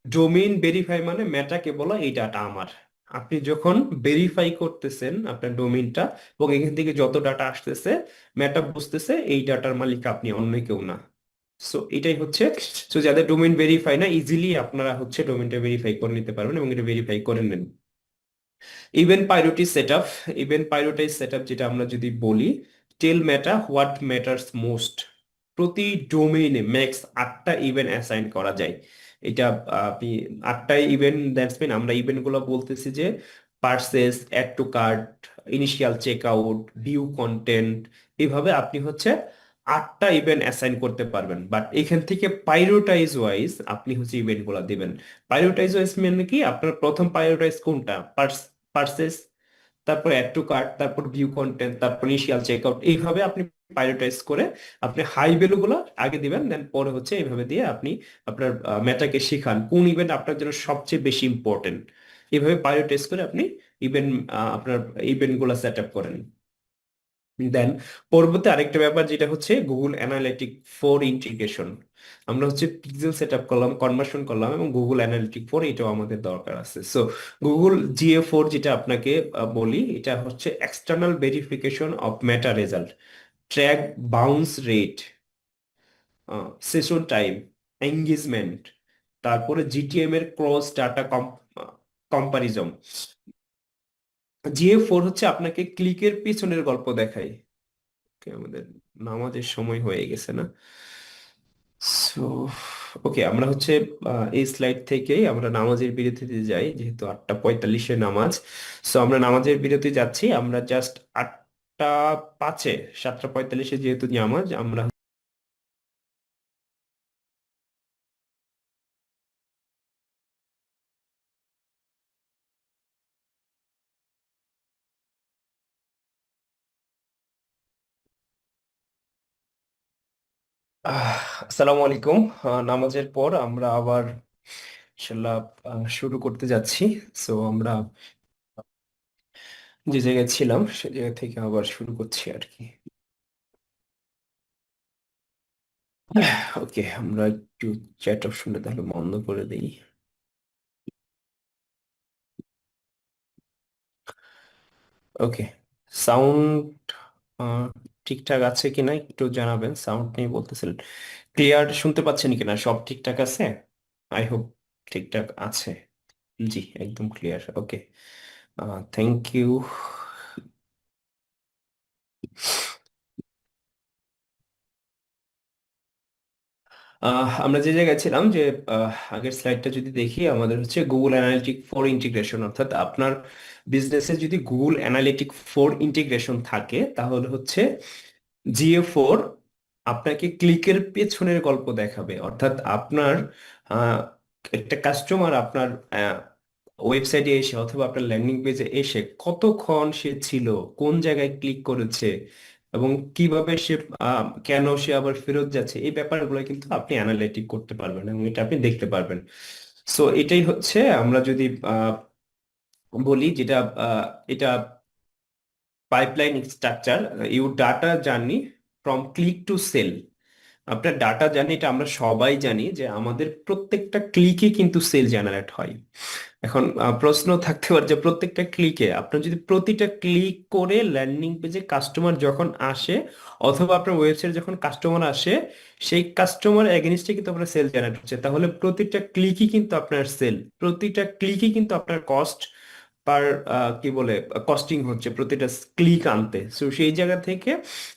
Domain verify মানে মেটাকে বলা এই ডাটা আমার। আপনি যখন ভেরিফাই করতেছেন আপনার ডোমেইনটা এবং এখান থেকে যত ডাটা আসতেছে, মেটা বুঝতেছে এই ডাটার মালিক আপনি, অন্য কেউ না। সো এটাই হচ্ছে, সো যাদের ডোমেইন ভেরিফাই না, ইজিলি আপনারা হচ্ছে ডোমেইনটা ভেরিফাই করে নিতে পারবেন এবং এটা ভেরিফাই করে নেন। ইভেন্ট পাইরোটি সেটআপ, ইভেন্ট পাইরোটাইজ সেটআপ যেটা আমরা যদি বলি, টেল মেটা হোয়াট ম্যাটার্স মোস্ট। প্রতি ডোমেইনে ম্যাক্স 8টা ইভেন্ট অ্যাসাইন করা যায়। এটা আপনি 8টা ইভেন্ট, দ্যাটস মিন আমরা ইভেন্ট গুলো বলতেছি যে purchase, add to cart, initial check out, view content, এইভাবে আপনি হচ্ছে 8টা ইভেন্ট অ্যাসাইন করতে পারবেন। বাট এখান থেকে পাইরোটাইজ ওয়াইজ আপনি হচ্ছে ইভেন্ট গুলা দিবেন। প্রায়োরিটাইজ ওয়াইজ মানে কি, আপনার প্রথম প্রায়োরিটাইজ কোনটা, পারচেস, তারপর অ্যাড টু কার্ট, তারপর ভিউ কন্টেন্ট, তারপর ইনিশিয়াল চেকআউট, এইভাবে আপনি প্রায়োরিটাইজ করে আপনি হাই ভ্যালু গুলো আগে দিবেন, দেন পরে হচ্ছে এইভাবে দিয়ে আপনি আপনার মেটাকে শিখান কোন ইভেন্ট আপনার জন্য সবচেয়ে বেশি ইম্পর্টেন্ট। এইভাবে প্রায়োরিটাইজ করে আপনি ইভেন্ট, আপনার ইভেন্ট গুলো সেট আপ করেন। দেন পরবর্তী আরেকটা ব্যাপার যেটা হচ্ছে গুগল অ্যানালিটিক ফোর ইন্টিগ্রেশন। আমরা হচ্ছে পিক্সেল সেট আপ করলাম, কনভার্সন করলাম, এবং গুগল অ্যানালিটিক ফোর এটাও আমাদের দরকার আছে। সো গুগল জিএ ফোর যেটা আপনাকে বলি, এটা হচ্ছে external verification of meta result, track bounce rate, session time, engagement, তারপরে জিটিএম এর cross data comparison. GA four হচ্ছে আপনাকে ক্লিকের পিছনের গল্প দেখায়। ওকে, আমাদের নামাজের সময় হয়ে গেছে না? সো ওকে, আমরা হচ্ছে এই স্লাইড থেকেই আমরা নামাজের বিরতিতে যাই, যেহেতু 8:45-এ নামাজ। সো আমরা নামাজের বিরতি যাচ্ছি, আমরা জাস্ট 8:05-এ, 7:45-এ যেহেতু নামাজ, আমরা আসসালামু আলাইকুম। নামাজের পর আমরা আবার ইনশাল্লাহ শুরু করতে যাচ্ছি। সো আমরা যে জায়গায় ছিলাম সে জায়গা থেকে আবার শুরু করছি আর কি। ওকে, আমরা একটু চ্যাট অপশনটা তাহলে বন্ধ করে দিই। ওকে, সাউন্ড ঠিকঠাক আছে কিনা একটু জানাবেন। সাউন্ড নিয়ে বলতেছিলেন, ক্লিয়ার শুনতে পাচ্ছেন কিনা, সব ঠিকঠাক আছে? আই হোপ ঠিকঠাক আছে। জি, একদম ক্লিয়ার। Okay, thank you. আমরা যে জায়গায় ছিলাম, যে আগের স্লাইডটা যদি দেখি, আমাদের হচ্ছে গুগল অ্যানালিটিক ফোর ইন্টিগ্রেশন, অর্থাৎ আপনার বিজনেসে যদি গুগল অ্যানালিটিক ফোর ইন্টিগ্রেশন থাকে, তাহলে হচ্ছে জিএ ফোর আপনাকে ক্লিকের পেছনের গল্প দেখাবে। অর্থাৎ আপনার আহ, একটা কাস্টমার আপনার ওয়েবসাইটে এসে অথবা আপনার ল্যান্ডিং পেজে এসে কতক্ষণ সে ছিল, কোন জায়গায় ক্লিক করেছে, এবং কিভাবে সে কেন সে আবার ফেরত যাচ্ছে, এই ব্যাপারগুলো কিন্তু আপনি অ্যানালাইটিক করতে পারবেন এবং এটা আপনি দেখতে পারবেন। সো এটাই হচ্ছে, আমরা যদি বলি যেটা, এটা pipeline structure, you data journey from click to sale. আপনার ডাটা জার্নি, এটা আমরা সবাই জানি যে আমাদের প্রত্যেকটা ক্লিকে কিন্তু সেল জেনারেট হয়। এখন প্রশ্ন থাকতে পারে যে প্রত্যেকটা ক্লিকে, আপনার যদি প্রতিটা ক্লিক করে ল্যান্ডিং পেজে কাস্টমার যখন আসে, অথবা আপনার ওয়েবসাইটে যখন কাস্টমার আসে, সেই কাস্টমার এগেনস্টে কিন্তু আপনার সেল জেনারেট হচ্ছে, তাহলে প্রতিটা ক্লিকই কিন্তু আপনার সেল, প্রতিটা ক্লিকই কিন্তু আপনার কস্ট পার, কি বলে, কস্টিং হচ্ছে প্রতিটা ক্লিক আনতে। সো সেই জায়গা থেকে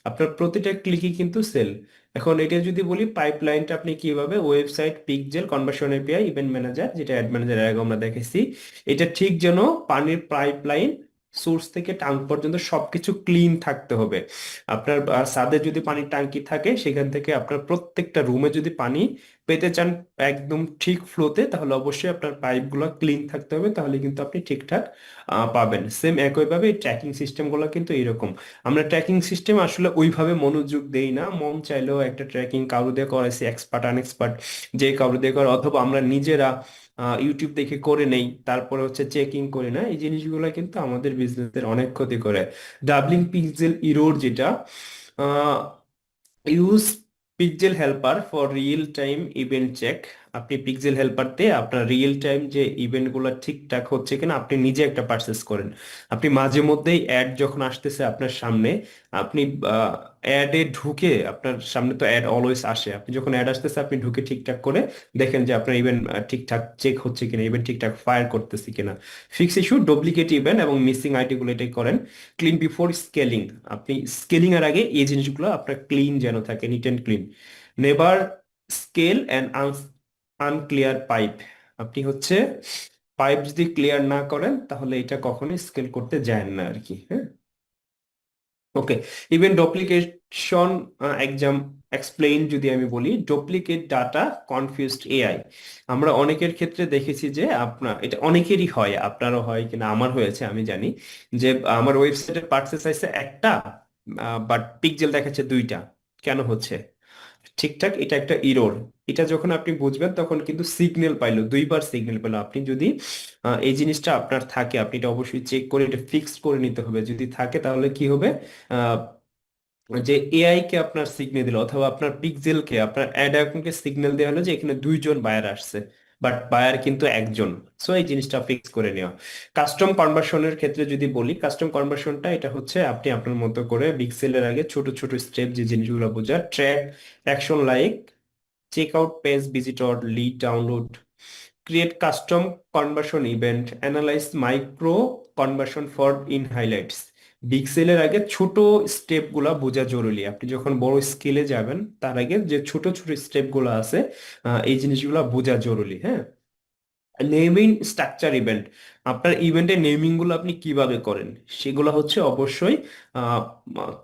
আপনার প্রতিটা ক্লিকই কিন্তু সেল। এখন এটা যদি বলি পাইপলাইনটা আপনি কিভাবে, website, pixel, conversion API, event manager, যেটা অ্যাড ম্যানেজার আগে আমরা দেখেছি, এটা ঠিক যেন পানির পাইপলাইন, সোর্স থেকে ট্যাঙ্ক পর্যন্ত সবকিছু ক্লিন থাকতে হবে। আপনার ছাদে যদি পানির ট্যাঙ্কি থাকে, সেখান থেকে আপনার প্রত্যেকটা রুমে যদি পানি পেতে চান একদম ঠিক ফ্লোতে, তাহলে অবশ্যই আপনার পাইপগুলো ক্লিন থাকতে হবে, তাহলে কিন্তু আপনি ঠিকঠাক পাবেন। সেম একইভাবে ট্র্যাকিং সিস্টেমগুলো কিন্তু এরকম। আমরা ট্র্যাকিং সিস্টেম আসলে ওইভাবে মনোযোগ দেই না, মন চাইলেও একটা ট্র্যাকিং কারো দিয়ে করাইছি, এক্সপার্ট আনএক্সপার্ট যে কারো দিয়ে করে, অথবা আমরা নিজেরা ইউটিউব দেখে করে নেই, তারপরে হচ্ছে চেকিং করি না। এই জিনিসগুলো কিন্তু আমাদের বিজনেসের অনেক ক্ষতি করে। ডাবলিং পিক্সেল ইরোর যেটা, use pixel helper for real time event check. আপনি পিক্সেল হেল্পারতে আপনার রিয়েল টাইম যে ইভেন্টগুলো ঠিকঠাক হচ্ছে কিনা আপনি নিজে একটা পারচেস করেন। আপনি মাঝে মধ্যেই অ্যাড যখন আসতেছে আপনার সামনে, আপনি অ্যাডে ঢুকে, আপনার সামনে তো অ্যাড অলওয়েজ আসে, আপনি যখন অ্যাড আসতেছে আপনি ঢুকে ঠিকঠাক করে দেখেন যে আপনার ইভেন্ট ঠিকঠাক চেক হচ্ছে কিনা, ইভেন্ট ঠিকঠাক ফায়ার করতেছে কিনা। ফিক্স ইস্যু, ডুপ্লিকেট ইভেন্ট এবং মিসিং আইডিগুলো এটাই করেন। ক্লিন বিফোর স্কেলিং, আপনি স্কেলিং এর আগে এই জিনিসগুলো আপনার ক্লিন যেন থাকে, neat and clean. Never scale and unclear pipe. আপনি হচ্ছে পাইপ যদি ক্লিয়ার না করেন তাহলে এটা কখনোই স্কেল করতে যায় না আর কি, হ্যাঁ। ওকে, ইভেন ডুপ্লিকেশন এক্সাম এক্সপ্লেইন যদি আমি বলি, ডুপ্লিকেট ডাটা কনফিউজড এআই। আমরা অনেকের ক্ষেত্রে দেখেছি যে আপনার এটা অনেকেরই হয়, আপনারও হয় কিনা, আমার হয়েছে আমি জানি, যে আমার ওয়েবসাইটের পার্সেস আছে একটা, বাট পিক্সেল দেখাচ্ছে দুইটা। কেন হচ্ছে? ঠিকঠাক, এটা একটা ইরর। এটা যখন আপনি বুঝবেন তখন কিন্তু সিগন্যাল পাইলো, দুইবার সিগন্যাল পেলো। আপনি যদি এই জিনিসটা আপনার থাকে, আপনি এটা অবশ্যই চেক করে এটা ফিক্স করে নিতে হবে। যদি থাকে তাহলে কি হবে, আহ, যে এআই কে আপনার সিগন্যাল দিল অথবা আপনার পিক্সেল কে, আপনার অ্যাড অ্যাকাউন্টকে সিগন্যাল দেওয়া হলো যে এখানে দুইজন বায়ার আসছে, বাট বায়ার কিন্তু একজন। সো এই জিনিসটা ফিক্স করে নেওয়া। কাস্টম কনভার্সনের ক্ষেত্রে যদি বলি, কাস্টম কনভার্সনটা এটা হচ্ছে আপনি আপনার মতো করে পিক্সেলের আগে ছোট ছোট স্টেপ, যে জিনিসগুলো বোঝা, track action like check out page visitor, lead download, create custom conversion event, analyze micro conversion for in highlights. Big সেলের আগে ছোট স্টেপ গুলা বোঝা জরুরি। আপনি যখন বড় স্কেলে যাবেন তার আগে যে ছোট ছোট স্টেপ গুলো আছে, এই জিনিসগুলো বোঝা জরুরি, হ্যাঁ। নেমিং স্ট্রাকচার ইভেন্ট, আপনার ইভেন্টের নেমিং গুলো আপনি কিভাবে করেন সেগুলো হচ্ছে অবশ্যই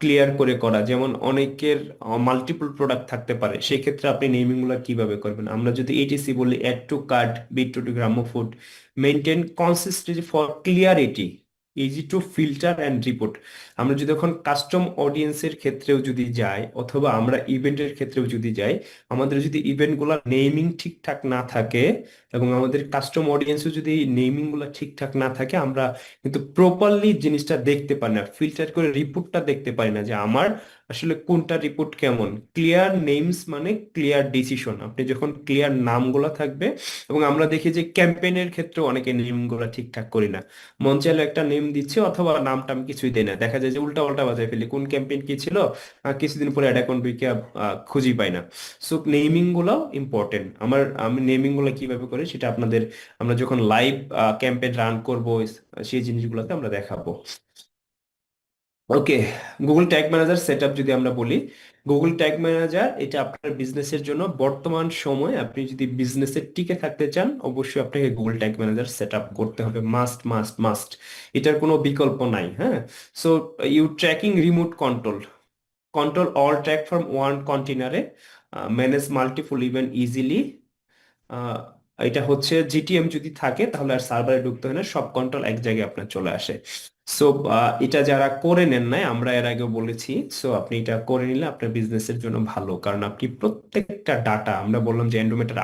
ক্লিয়ার করে করা। যেমন অনেকের মাল্টিপল প্রোডাক্ট থাকতে পারে, সেই ক্ষেত্রে আপনি নেমিং গুলো কিভাবে করবেন। আমরা যদি এটিসি বলি, add to cart, bit to গ্রামো food, maintain consistency for clarity, easy to filter and report. আমরা যদি এখন কাস্টম অডিয়েন্সের ক্ষেত্রেও যদি যাই অথবা আমরা ইভেন্টের ক্ষেত্রেও যদি যাই, আমাদের যদি ইভেন্টগুলো নেমিং ঠিকঠাক না থাকে এবং আমাদের কাস্টম অডিয়েন্সও যদি নেমিং গুলো ঠিকঠাক না থাকে, আমরা কিন্তু প্রপারলি জিনিসটা দেখতে পারি না, ফিল্টার করে রিপোর্টটা দেখতে পারি না যে আমার আসলে কোনটা রিপোর্ট কেমন। ক্লিয়ার নেমস মানে ক্লিয়ার ডিসিশন। আপনি যখন ক্লিয়ার নামগুলো থাকবে, এবং আমরা দেখি যে ক্যাম্পেইনের ক্ষেত্রে অনেকে নেম গুলো ঠিকঠাক করি না, মন চাইলে একটা নেম দিচ্ছে অথবা নামটা আমি কিছুই দেই না, দেখা যায় যে উল্টা পাল্টা বাজায় ফেলি, কোন ক্যাম্পেইন কি ছিল কিছুদিন পরে অ্যাড অ্যাকাউন্ট ঢুকে খুঁজেই পাই না। সো নেমিং গুলো ইম্পর্টেন্ট। আমি নেমিং গুলো কিভাবে করি সেটা আপনাদের, আমরা যখন লাইভ ক্যাম্পেইন রান করব সেই জিনিসগুলোতে আমরা দেখাবো। ওকে, গুগল ট্যাগ ম্যানেজার সেটআপ যদি আমরা বলি, গুগল ট্যাগ ম্যানেজার এটা আপনার বিজনেসের জন্য বর্তমান সময়ে, আপনি যদি বিজনেসে টিকে থাকতে চান অবশ্যই আপনাকে গুগল ট্যাগ ম্যানেজার সেটআপ করতে হবে, মাস্ট মাস্ট মাস্ট। এটার কোনো বিকল্প নাই, হ্যাঁ। So you tracking remote control, control all track from one কন্টেনারে, manage multiple event easily. Ah, এটা হচ্ছে জিটিএম যদি থাকে তাহলে আর সার্ভারে ঢুকতে হয় না, সব কন্ট্রোল এক জায়গায় আপনার চলে আসে। সো এটা যারা করে নেন নাই, আমরা এর আগেও বলেছি, সো আপনি এটা করে নিলে আপনার বিজনেসের জন্য ভালো, কারণ আপনি প্রত্যেকটা ডাটা, আমরা বললাম যে এন্ডোমেটার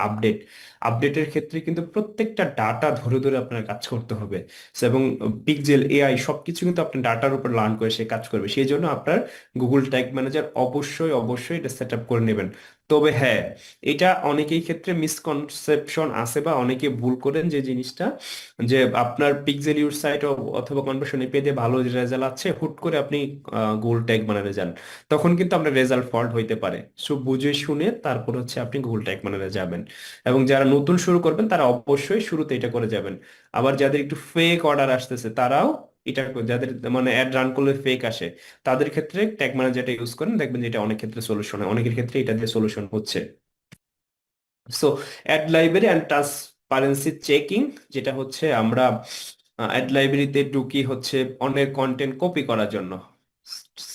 আপডেটের ক্ষেত্রে কিন্তু প্রত্যেকটা ডাটা ধরে ধরে আপনার কাজ করতে হবে। So, এবং পিক্সেল এআই সবকিছু কিন্তু আপনার ডাটার উপর লার্ন করে সে কাজ করবে, সেই জন্য আপনার গুগল ট্যাগ ম্যানেজার অবশ্যই অবশ্যই এটা সেট আপ করে নেবেন। তবে হ্যাঁ, এটা অনেকেই ক্ষেত্রে মিসকনসেপশন আছে বা অনেকে ভুল করেন যে জিনিসটা, যে আপনার পিক্সেল ইউর সাইট অথবা কনভার্সন এপিআই দিয়ে ভালো রেজাল্ট আছে, হুট করে আপনি গুগল ট্যাগ বানাতে যান, তখন কিন্তু আপনার রেজাল্ট ফল্ট হইতে পারে। সো বুঝে শুনে তারপর হচ্ছে আপনি গুগল ট্যাগ বানাতে যাবেন। এবং যারা নতুন শুরু করবেন তারা অবশ্যই শুরুতে এটা করে যাবেন। আবার যাদের একটু ফেক অর্ডার আসতেছে তারাও এটা, যাদের মানে অ্যাড রান করলে ফেক আসে, তাদের ক্ষেত্রে ট্যাগ ম্যানেজারটা ইউজ করেন, দেখবেন যে এটা অনেক ক্ষেত্রে সলিউশন হয়, অনেকের ক্ষেত্রে এটা দিয়ে সলিউশন হচ্ছে। So add library and transparency checking, যেটা হচ্ছে আমরা অ্যাড লাইব্রেরিতে ঢুকি হচ্ছে অনেক কন্টেন্ট কপি করার জন্য।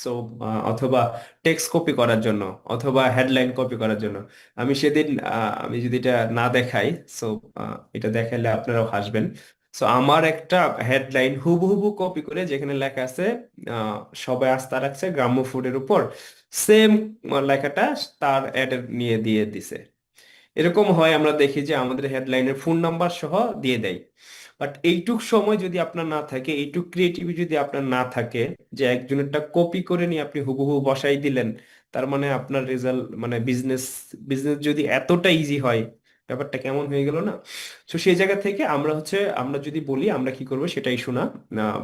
সো অথবা টেক্সট কপি করার জন্য অথবা হেডলাইন কপি করার জন্য। আমি সেদিন আমি যদি এটা না দেখাই, সো এটা দেখালে আপনারাও হাসবেন। সো আমার একটা হেডলাইন হুবহু কপি করে যেখানে লেখা আছে আহ, সবাই আস্থা রাখছে গ্রাম্য ফুডের উপর, সেম লেখাটা তার অ্যাডের নিয়ে দিয়ে দিছে। এরকম হয়, আমরা দেখি যে আমাদের হেডলাইনের ফোন নাম্বার সহ দিয়ে দেয়। বাট এইটুক সময় যদি আপনার না থাকে, এইটুক ক্রিয়েটিভিটি যদি আপনার না থাকে, যে একজনেরটা কপি করে নিয়ে আপনি হুবহু বসাই দিলেন, তার মানে আপনার রেজাল্ট মানে বিজনেস বিজনেস যদি এতটা ইজি হয়, ব্যাপারটা কেমন হয়ে গেল না? তো সেই জায়গা থেকে আমরা হচ্ছে, আমরা যদি বলি আমরা কি করবো সেটাই শোনা,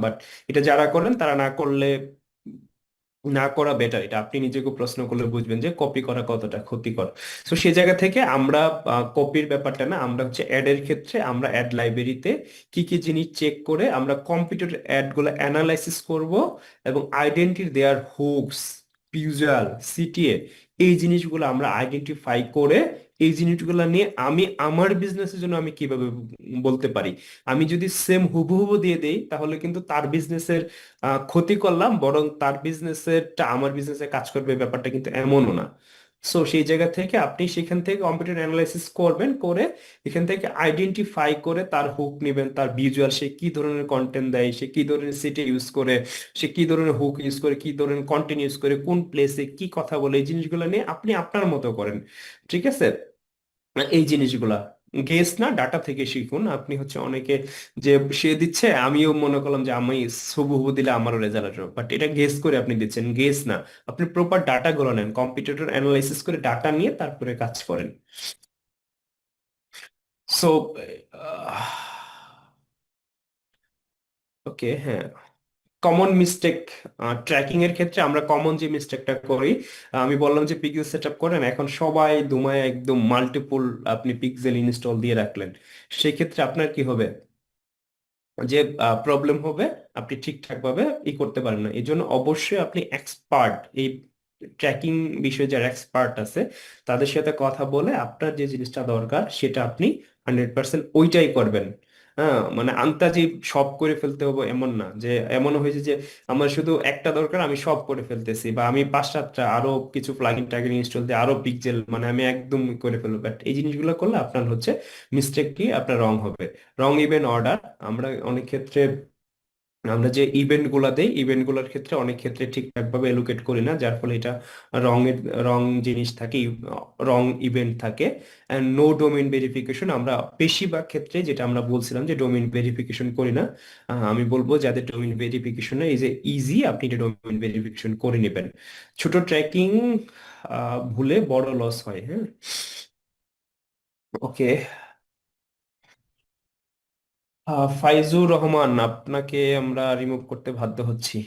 বাট এটা যারা করেন তারা না করলে না করা বেটার। এটা আপনি নিজেকে প্রশ্ন করলে বুঝবেন যে কপি করা কতটা ক্ষতিকর। তো সেই জায়গা থেকে আমরা কপির ব্যাপারটা না, আমরা হচ্ছে অ্যাড এর ক্ষেত্রে আমরা অ্যাড লাইব্রেরিতে কি কি জিনিস চেক করে আমরা কম্পিউটার অ্যাড গুলো অ্যানালাইসিস করব, এবং আইডেন্টি দেয়ার হুকস, ভিজুয়াল, সিটিএ, এই জিনিসগুলো আমরা আইডেন্টিফাই করে এই জিনিসগুলো নিয়ে আমি আমার বিজনেসের জন্য আমি কিভাবে বলতে পারি। আমি যদি সেম হুবহু দিয়ে দেই তাহলে কিন্তু তার বিজনেসের ক্ষতি করলাম, বরং তার বিজনেসেরটা আমার বিজনেসে কাজ করবে, ব্যাপারটা কিন্তু এমনও না। সো সেই জায়গা থেকে আপনি সেখান থেকে কম্পিউটার অ্যানালাইসিস করবেন, করে এখান থেকে আইডেন্টিফাই করে তার হুক নেবেন, তার ভিজুয়াল, সে কি ধরনের কন্টেন্ট দেয়, সে কি ধরনের সিটি ইউজ করে, সে কি ধরনের হুক ইউজ করে, কি ধরনের কন্টেন্ট ইউজ করে, কোন প্লেসে কি কথা বলে, এই জিনিসগুলো নিয়ে আপনি আপনার মতো করেন। ঠিক আছে? এই জিনিসগুলা গেস না, ডাটা থেকে শিখুন। আপনি হচ্ছে অনেকে যে সে দিচ্ছে আমিও মনে করলাম যে আমি হুবহু দিলে আমারও রেজাল্ট আসবে, বাট এটা গেস করে আপনি দিচ্ছেন, গেস না। আপনি প্রপার ডাটা গুলো নেন, কম্পিউটার অ্যানালাইসিস করে ডাটা নিয়ে তারপরে কাজ করেন। সো ওকে, হ্যাঁ, কমন মিস্টেক ট্র্যাকিং এর ক্ষেত্রে আমরা কমন যে মিস্টেকটা করি, আমি বললাম যে পিক্সেল সেট আপ করেন, এখন সবাই দুমায় একদম মাল্টিপল আপনি পিক্সেল ইনস্টল দিয়ে রাখলেন, সেই ক্ষেত্রে আপনার কি হবে, যে প্রবলেম হবে, আপনি ঠিকঠাক ভাবে করতে পারেন না। এই জন্য অবশ্যই আপনি এক্সপার্ট, এই ট্র্যাকিং বিষয়ে যারা এক্সপার্ট আছে তাদের সাথে কথা বলে আপনার যে জিনিসটা দরকার সেটা আপনি 100% ওইটাই করবেন। হ্যাঁ, মানে আন্তাজি সব করে ফেলতে হবে এমন না, যে এমন হয়েছে যে আমার শুধু একটা দরকার আমি সব করে ফেলতেছি, বা আমি 5-7টা আরো কিছু প্লাগইন ট্যাগিন ইনস্টল দিয়ে আরো পিক্সেল মানে আমি একদম করে ফেলবো। বাট এই জিনিসগুলো করলে আপনার হচ্ছে মিস্টেক কি, আপনার রং হবে। রং ইভেন অর্ডার, আমরা অনেক ক্ষেত্রে আমরা যে ইভেন্ট গুলা দেই, ইভেন্ট গুলার ক্ষেত্রে অনেক ক্ষেত্রে ঠিকঠাক ভাবে এলোকেট করি না, যার ফলে এটা রঙের রং জিনিস থাকে, রং ইভেন্ট থাকে। এন্ড নো ডোমেইন ভেরিফিকেশন, আমরা বেশিরভাগ ক্ষেত্রে যেটা আমরা বলছিলাম যে ডোমেইন ভেরিফিকেশন করি না। আমি বলবো যাদের ডোমেইন ভেরিফিকেশন এই যে ইজি, আপনি এটা ডোমেইন ভেরিফিকেশন করে নেবেন। ছোট ট্র্যাকিং ভুলে বড় লস হয়। হ্যাঁ, ওকে। ফাইজুর রহমান, আপনাকে আমরা রিমুভ করতে বাধ্য হচ্ছি।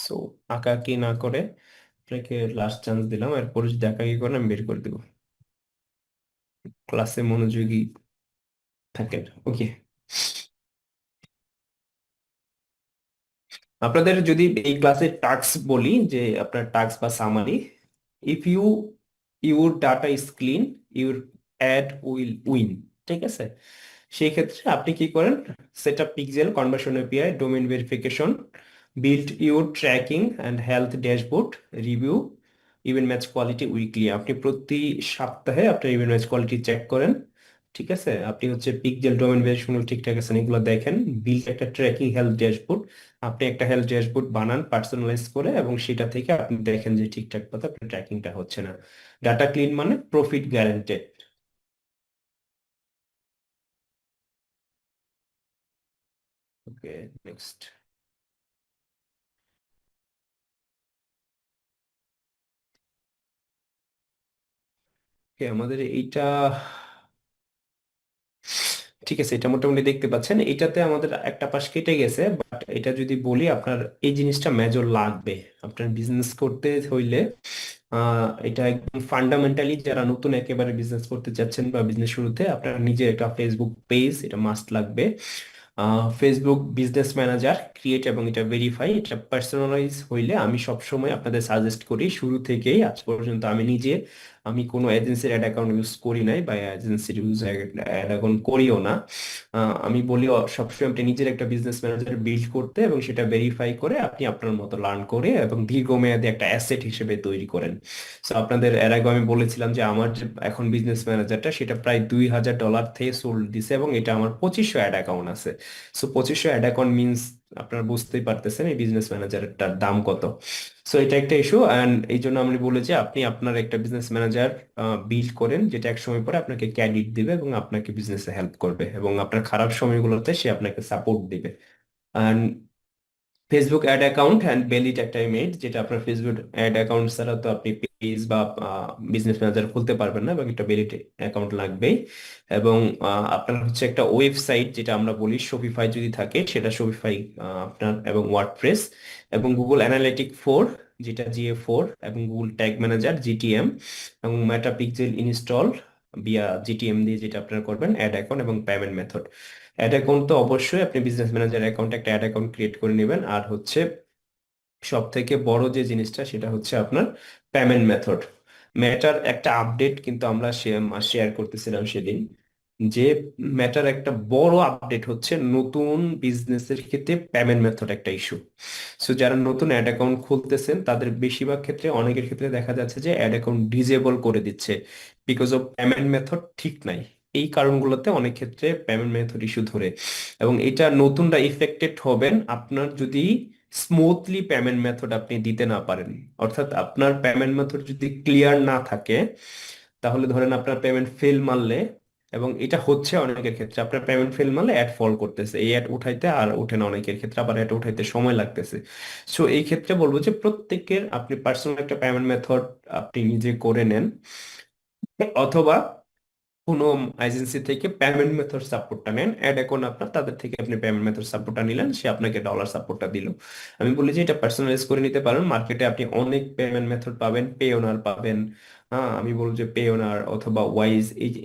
সো আঁকাআঁকি না করে আপনাকে লাস্ট চান্স দিলাম, এরপর যদি আঁকাআঁকি করেন আমি বের করে দেবো। ক্লাসে মনোযোগী থাকেন, ওকে। আপনাদের যদি এই ক্লাসে টাস্ক বলি, যে আপনার টাস্ক বা summary, if your data is clean, your add will win. ঠিক আছে? সেই ক্ষেত্রে আপনি কি করেন, set up pixel conversion API, domain verification, build your tracking and health dashboard, review event match quality weekly. আপনি প্রতি সপ্তাহে আপনার ইভেন্ট ম্যাচ কোয়ালিটি চেক করেন। ঠিক আছে? আপনি হচ্ছে পিক্সেল ডোমেইন ভেরিফিকেশন ঠিকঠাক আছে এগুলো দেখেন, বিল্ড একটা ট্র্যাকিং হেলথ ড্যাশবোর্ড, আপনি একটা হেলথ ড্যাশবোর্ড বানান পার্সোনালাইজ করে, এবং সেটা থেকে আপনি দেখেন যে ঠিকঠাক মতো আপনার ট্র্যাকিংটা হচ্ছে না। ডাটা ক্লিন মানে প্রফিট গ্যারান্টেড। ওকে, নেক্সট। ওকে, আমাদের এইটা ঠিক আছে, এটা মোটামুটি দেখতে পাচ্ছেন, এটাতে আমাদের একটা পাশ কেটে গেছে, বাট এটা যদি বলি আপনার এই জিনিসটা মেজর লাগবে আপনার বিজনেস করতে হইলে। এটা একদম ফান্ডামেন্টালি যারা নতুন একেবারে বিজনেস করতে চাচ্ছেন বা বিজনেস শুরুতে, আপনার নিজের একটা ফেসবুক পেজ এটা মাস্ট লাগবে। ফেসবুক বিজনেস ম্যানেজার ক্রিয়েট এবং এটা ভেরিফাই, এটা পার্সোনালাইজ হইলে আমি সবসময় আপনাদের সাজেস্ট করি, শুরু থেকেই আজ পর্যন্ত আমি নিজে, আমি কোনো এজেন্সির অ্যাড অ্যাকাউন্ট ইউজ করি নাই, বা এজেন্সির ইউজ অ্যাড অ্যাকাউন্ট করিও না। আমি বলি সবসময় আপনি নিজের একটা বিজনেস ম্যানেজার বিল্ড করতে, এবং সেটা ভেরিফাই করে আপনি আপনার মতো লার্ন করে এবং দীর্ঘমেয়াদী একটা অ্যাসেট হিসেবে তৈরি করেন। সো আপনাদের এর আগে আমি বলেছিলাম যে আমার যে এখন বিজনেস ম্যানেজারটা সেটা প্রায় $2000 থেকে সোল্ড দিছে, এবং এটা আমার 2500 অ্যাড অ্যাকাউন্ট আছে। সো 2500 অ্যাড অ্যাকাউন্ট মিনস আপনারা বুঝতেই পারতেছেন এই বিজনেস ম্যানেজারটার দাম কত। সো এটা একটা ইস্যু, অ্যান্ড এই জন্য আমি বলি যে আপনি আপনার একটা বিজনেস ম্যানেজার বিল্ড করেন, যেটা এক সময় পরে আপনাকে ক্রেডিট দিবে এবং আপনাকে বিজনেসে হেল্প করবে এবং আপনার খারাপ সময়গুলোতে সে আপনাকে সাপোর্ট দিবে। And Facebook ad account and bellied একটা ইমেজ, যেটা আপনার ফেসবুক অ্যাড অ্যাকাউন্ট ছাড়া তো আপনি পেজ বা বিজনেস ম্যানেজার খুলতে পারবেন না, এবং একটা বেলিট অ্যাকাউন্ট লাগবেই। এবং আপনার হচ্ছে একটা ওয়েবসাইট, যেটা আমরা বলি শপিফাই যদি থাকে, সেটা শপিফাই আপনার, এবং ওয়ার্ডপ্রেস, এবং গুগল অ্যানালিটিক 4, যেটা GA4, এবং গুগল ট্যাগ ম্যানেজার GTM, এবং মেটা পিক্সেল ইনস্টল বিয়া GTM দিয়ে, যেটা আপনারা করবেন অ্যাড অ্যাকাউন্ট এবং পেমেন্ট মেথড। অ্যাড অ্যাকাউন্ট তো অবশ্যই আপনি বিজনেস ম্যানেজার অ্যাকাউন্টে একটা অ্যাড অ্যাকাউন্ট ক্রিয়েট করে নেবেন। আর হচ্ছে সব থেকে বড় যে জিনিসটা, সেটা হচ্ছে আপনার পেমেন্ট মেথড। মেটার একটা আপডেট কিন্তু আমরা শেয়ার করতেছিলাম সেদিন, যে মেটার একটা বড় আপডেট হচ্ছে নতুন বিজনেসের ক্ষেত্রে পেমেন্ট মেথড একটা ইস্যু। সো যারা নতুন অ্যাড অ্যাকাউন্ট খুলতেছেন, তাদের বেশিরভাগ ক্ষেত্রে, অনেকের ক্ষেত্রে দেখা যাচ্ছে যে অ্যাড অ্যাকাউন্ট ডিজেবল করে দিচ্ছে, বিকজ অফ পেমেন্ট মেথড ঠিক নাই। এই কারণগুলোতে অনেক ক্ষেত্রে পেমেন্ট মেথড ইস্যু ধরে, এবং এটা নতুনরা ইফেক্টেড হবেন আপনার যদি স্মুথলি পেমেন্ট মেথড আপনি দিতে না পারেন। অর্থাৎ আপনার পেমেন্ট মেথড যদি ক্লিয়ার না থাকে, তাহলে ধরেন আপনার পেমেন্ট ফেল মারলে, এবং এটা হচ্ছে অনেকের ক্ষেত্রে, আপনার পেমেন্ট ফেল মারলে অ্যাড ফল করতেছে, এই অ্যাড উঠাইতে আর ওঠে না, অনেকের ক্ষেত্রে আবার অ্যাড উঠাইতে সময় লাগতেছে। সো এই ক্ষেত্রে বলবো যে প্রত্যেকের আপনি পার্সোনাল একটা পেমেন্ট মেথড আপনি নিজে করে নেন, অথবা কোনো এজেন্সি থেকে পেমেন্ট মেথড সাপোর্টটা নেন। অ্যাড এখন আপনার, তাদের থেকে আপনি পেমেন্ট মেথড সাপোর্টটা নিলেন, সে আপনাকে ডলার সাপোর্টটা দিল। আমি বলি যে এটা পার্সোনালাইজ করে নিতে পারেন। মার্কেটে আপনি অনেক পেমেন্ট মেথড পাবেন, পে ওনার পাবেন। হ্যাঁ, আমি বলবো যে পে ওনার অথবা ওয়াইজ,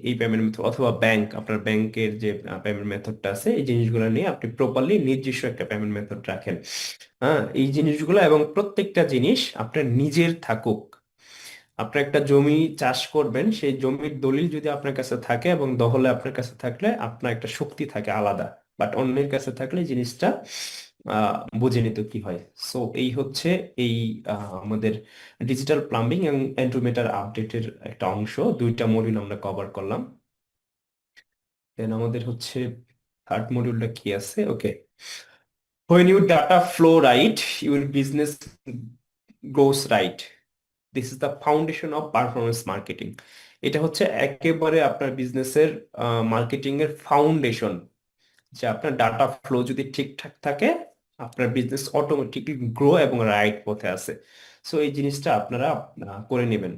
এই পেমেন্ট মেথড, অথবা ব্যাংক, আপনার ব্যাংকের যে পেমেন্ট মেথডটা আছে, এই জিনিসগুলো নিয়ে আপনি প্রপারলি নিজস্ব একটা পেমেন্ট মেথড রাখেন। হ্যাঁ, এই জিনিসগুলো, এবং প্রত্যেকটা জিনিস আপনার নিজের থাকুক। আপনার একটা জমি চাষ করবেন, সেই জমির দলিল যদি আপনার কাছে থাকে এবং দখলে আপনার কাছে থাকলে আপনার একটা শক্তি থাকে আলাদা। বাট অন্যের কাছে থাকলে এই জিনিসটা বুঝে নিত কি হয়। সো এই হচ্ছে এই আমাদের ডিজিটাল প্লাম্বিং এবং এন্ড্রোমিটার আপডেটের একটা অংশ। দুইটা মডিউল আমরা কভার করলাম। দেন আমাদের হচ্ছে থার্ড মডিউলটা কি আছে? ওকে, when your data flow right, your business goes right. This is the foundation of performance marketing. এটা হচ্ছে একেবারে আপনার বিজনেসের মার্কেটিং এর ফাউন্ডেশন, যে আপনার ডাটা ফ্লো যদি ঠিকঠাক থাকে, আপনার বিজনেস অটোমেটিকলি গ্রো এবং রাইট পথে আছে। সো এই জিনিসটা আপনারা করে নেবেন।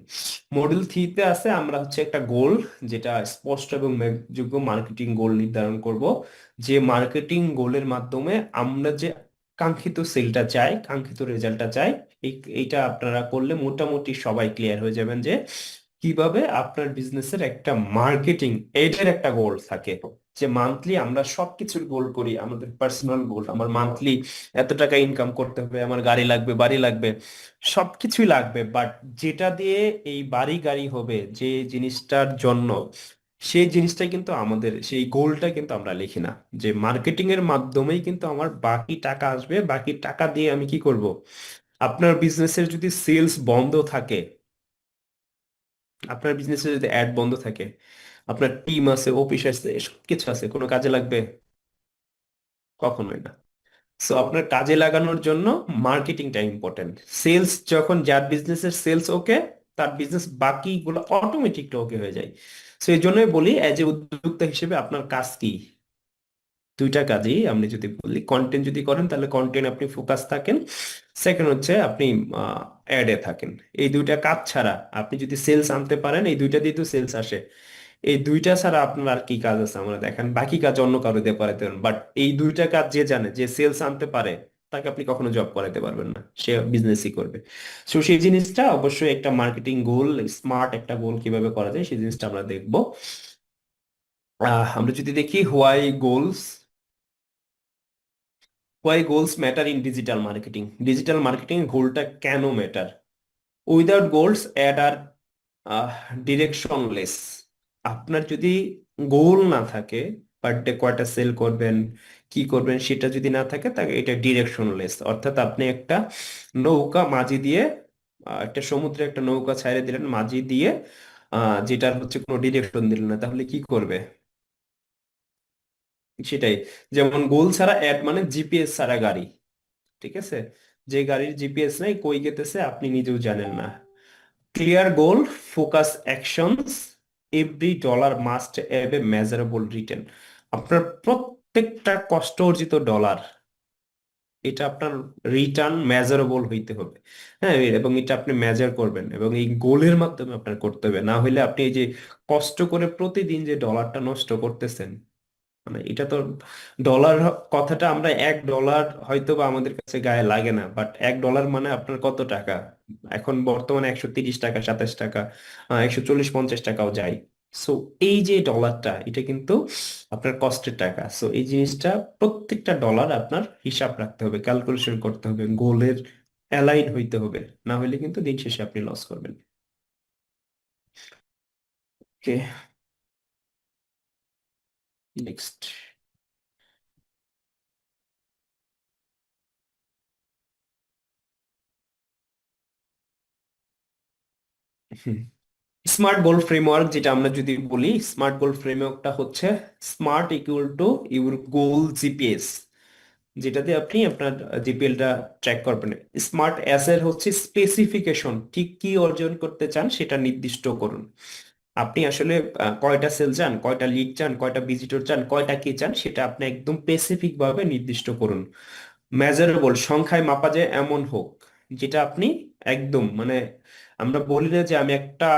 মডিউল 3-তে আছে আমরা হচ্ছে একটা গোল, যেটা স্পষ্ট এবং যোগ্য মার্কেটিং গোল নির্ধারণ করব, যে মার্কেটিং গোলের মাধ্যমে আমরা যে কাঙ্ক্ষিত সেলটা চাই, কাঙ্ক্ষিত রেজাল্টটা চাই, এইটা আপনারা করলে মোটামুটি সবাই ক্লিয়ার হয়ে যাবেন যে কিভাবে আপনার বিজনেসের একটা মার্কেটিং এডের একটা গোল থাকে। যে মান্থলি আমরা সবকিছুর গোল করি, আমাদের পার্সোনাল গোল, আমার মান্থলি এত টাকা ইনকাম করতে হবে, আমার গাড়ি লাগবে, বাড়ি লাগবে, সবকিছুই লাগবে, বাট যেটা দিয়ে এই বাড়ি গাড়ি হবে, যে জিনিসটার জন্য, সেই জিনিসটাই কিন্তু আমাদের, সেই গোলটা কিন্তু আমরা লিখি না। যে মার্কেটিং এর মাধ্যমেই কিন্তু আমার বাকি টাকা আসবে, বাকি টাকা দিয়ে আমি কি করব। আপনার বিজনেসের যদি সেলস বন্ধ থাকে, আপনার বিজনেসে যদি অ্যাড বন্ধ থাকে, আপনার টিম আছে, অফিস আছে, সব কিছু আছে, কোনো কাজে লাগবে? কখনোই না। সো আপনার কাজে লাগানোর জন্য মার্কেটিংটা ইম্পর্টেন্ট। সেলস যখন, যার বিজনেসের সেলস ওকে, তার বিজনেস বাকিগুলো অটোমেটিকলি ওকে হয়ে যায়। সো এই জন্যই বলি, অ্যাজ এ উদ্যোক্তা হিসেবে আপনার কাজ কি? দুইটা কাজই আমি যদি বলি, কন্টেন্ট যদি করেন তাহলে কন্টেন্ট আপনি ফোকাস থাকেন, সেকেন্ড হচ্ছে আপনি অ্যাডে থাকেন। এই দুইটা কাজ ছাড়া আপনি যদি সেলস আনতে পারেন, এই দুইটা দিয়ে তো সেলস আসে, এই দুইটা ছাড়া আপনার আর কি কাজ আছে আমরা দেখেন, বাকি কাজ অন্য কারো দিয়ে করাতে পারেন, বাট এই দুইটা কাজ যে জানে, যে সেলস আনতে পারে, তাকে আপনি কখনো জব করাতে পারবেন না, সে বিজনেসই করবে। সো সেই জিনিসটা অবশ্যই একটা মার্কেটিং গোল, স্মার্ট একটা গোল কিভাবে করা যায়, সেই জিনিসটা আমরা দেখবো। আমরা যদি দেখি why goals matter in digital marketing, digital marketing গোলটা কেন ম্যাটার? উইদাউট গোলস অ্যাড আর ডিরেকশনলেস। আপনার যদি গোল না থাকে, পার ডে কয়টা সেল করবেন, কি করবেন, সেটা যদি না থাকে, তাকে এটা ডিরেকশনলেস। অর্থাৎ আপনি একটা নৌকা মাঝি দিয়ে, একটা সমুদ্রে একটা নৌকা ছাইড়ে দিলেন মাঝি দিয়ে, যেটার হচ্ছে কোনো ডিরেকশন দিলেন না, তাহলে কি করবে? সেটাই, যেমন গোল ছাড়া অ্যাড মানে জিপিএস ছাড়া গাড়ি। ঠিক আছে? যে গাড়ির জিপিএস নাই, কই গেতেছে আপনি নিজেও জানেন না। Clear goal, focus actions, every dollar must have a measurable return. আপনার প্রত্যেকটা কষ্ট অর্জিত ডলার, এটা আপনার রিটার্ন মেজারেবল হইতে হবে। হ্যাঁ, এবং এটা আপনি মেজার করবেন এবং এই গোলের মাধ্যমে আপনার করতে হবে। না হলে আপনি এই যে কষ্ট করে প্রতিদিন যে ডলারটা নষ্ট করতেছেন, মানে এটা তো ডলার, কথাটা আমরা $1 হয়তো বা আমাদের কাছে গায়ে লাগে না, বাট $1 মানে আপনার কত টাকা? এখন বর্তমানে 130 টাকা, 27 টাকা, 140-150 টাকাও যায়। সো এই যে ডলারটা, এটা কিন্তু আপনার কষ্টের টাকা। সো এই জিনিসটা, প্রত্যেকটা ডলার আপনার হিসাব রাখতে হবে, ক্যালকুলেশন করতে হবে, গোলের অ্যালাইন হইতে হবে। না হলে কিন্তু দিন শেষে আপনি লস করবেন। ওকে, নেক্সট। স্মার্ট গোল ফ্রেমওয়ার্ক, যেটা আমরা যদি বলি, স্মার্ট গোল ফ্রেমওয়ার্কটা হচ্ছে smart equal to your goal GPS, যেটাতে আপনি আপনার জিপিএলটা ট্র্যাক করবেন। স্মার্ট এস এর হচ্ছে স্পেসিফিকেশন, ঠিক কি অর্জন করতে চান সেটা নির্দিষ্ট করুন। আপনি আসলে কয়টা সেল চান, কয়টা লিড চান, কয়টা ভিজিটর চান, কয়টা কি চান, সেটা আপনি একদম স্পেসিফিক ভাবে নির্দিষ্ট করুন। মেজারেবল, সংখ্যায় মাপা যায় এমন হোক, যেটা আপনি একদম মানে, আমরা বলি না যে আমি একটা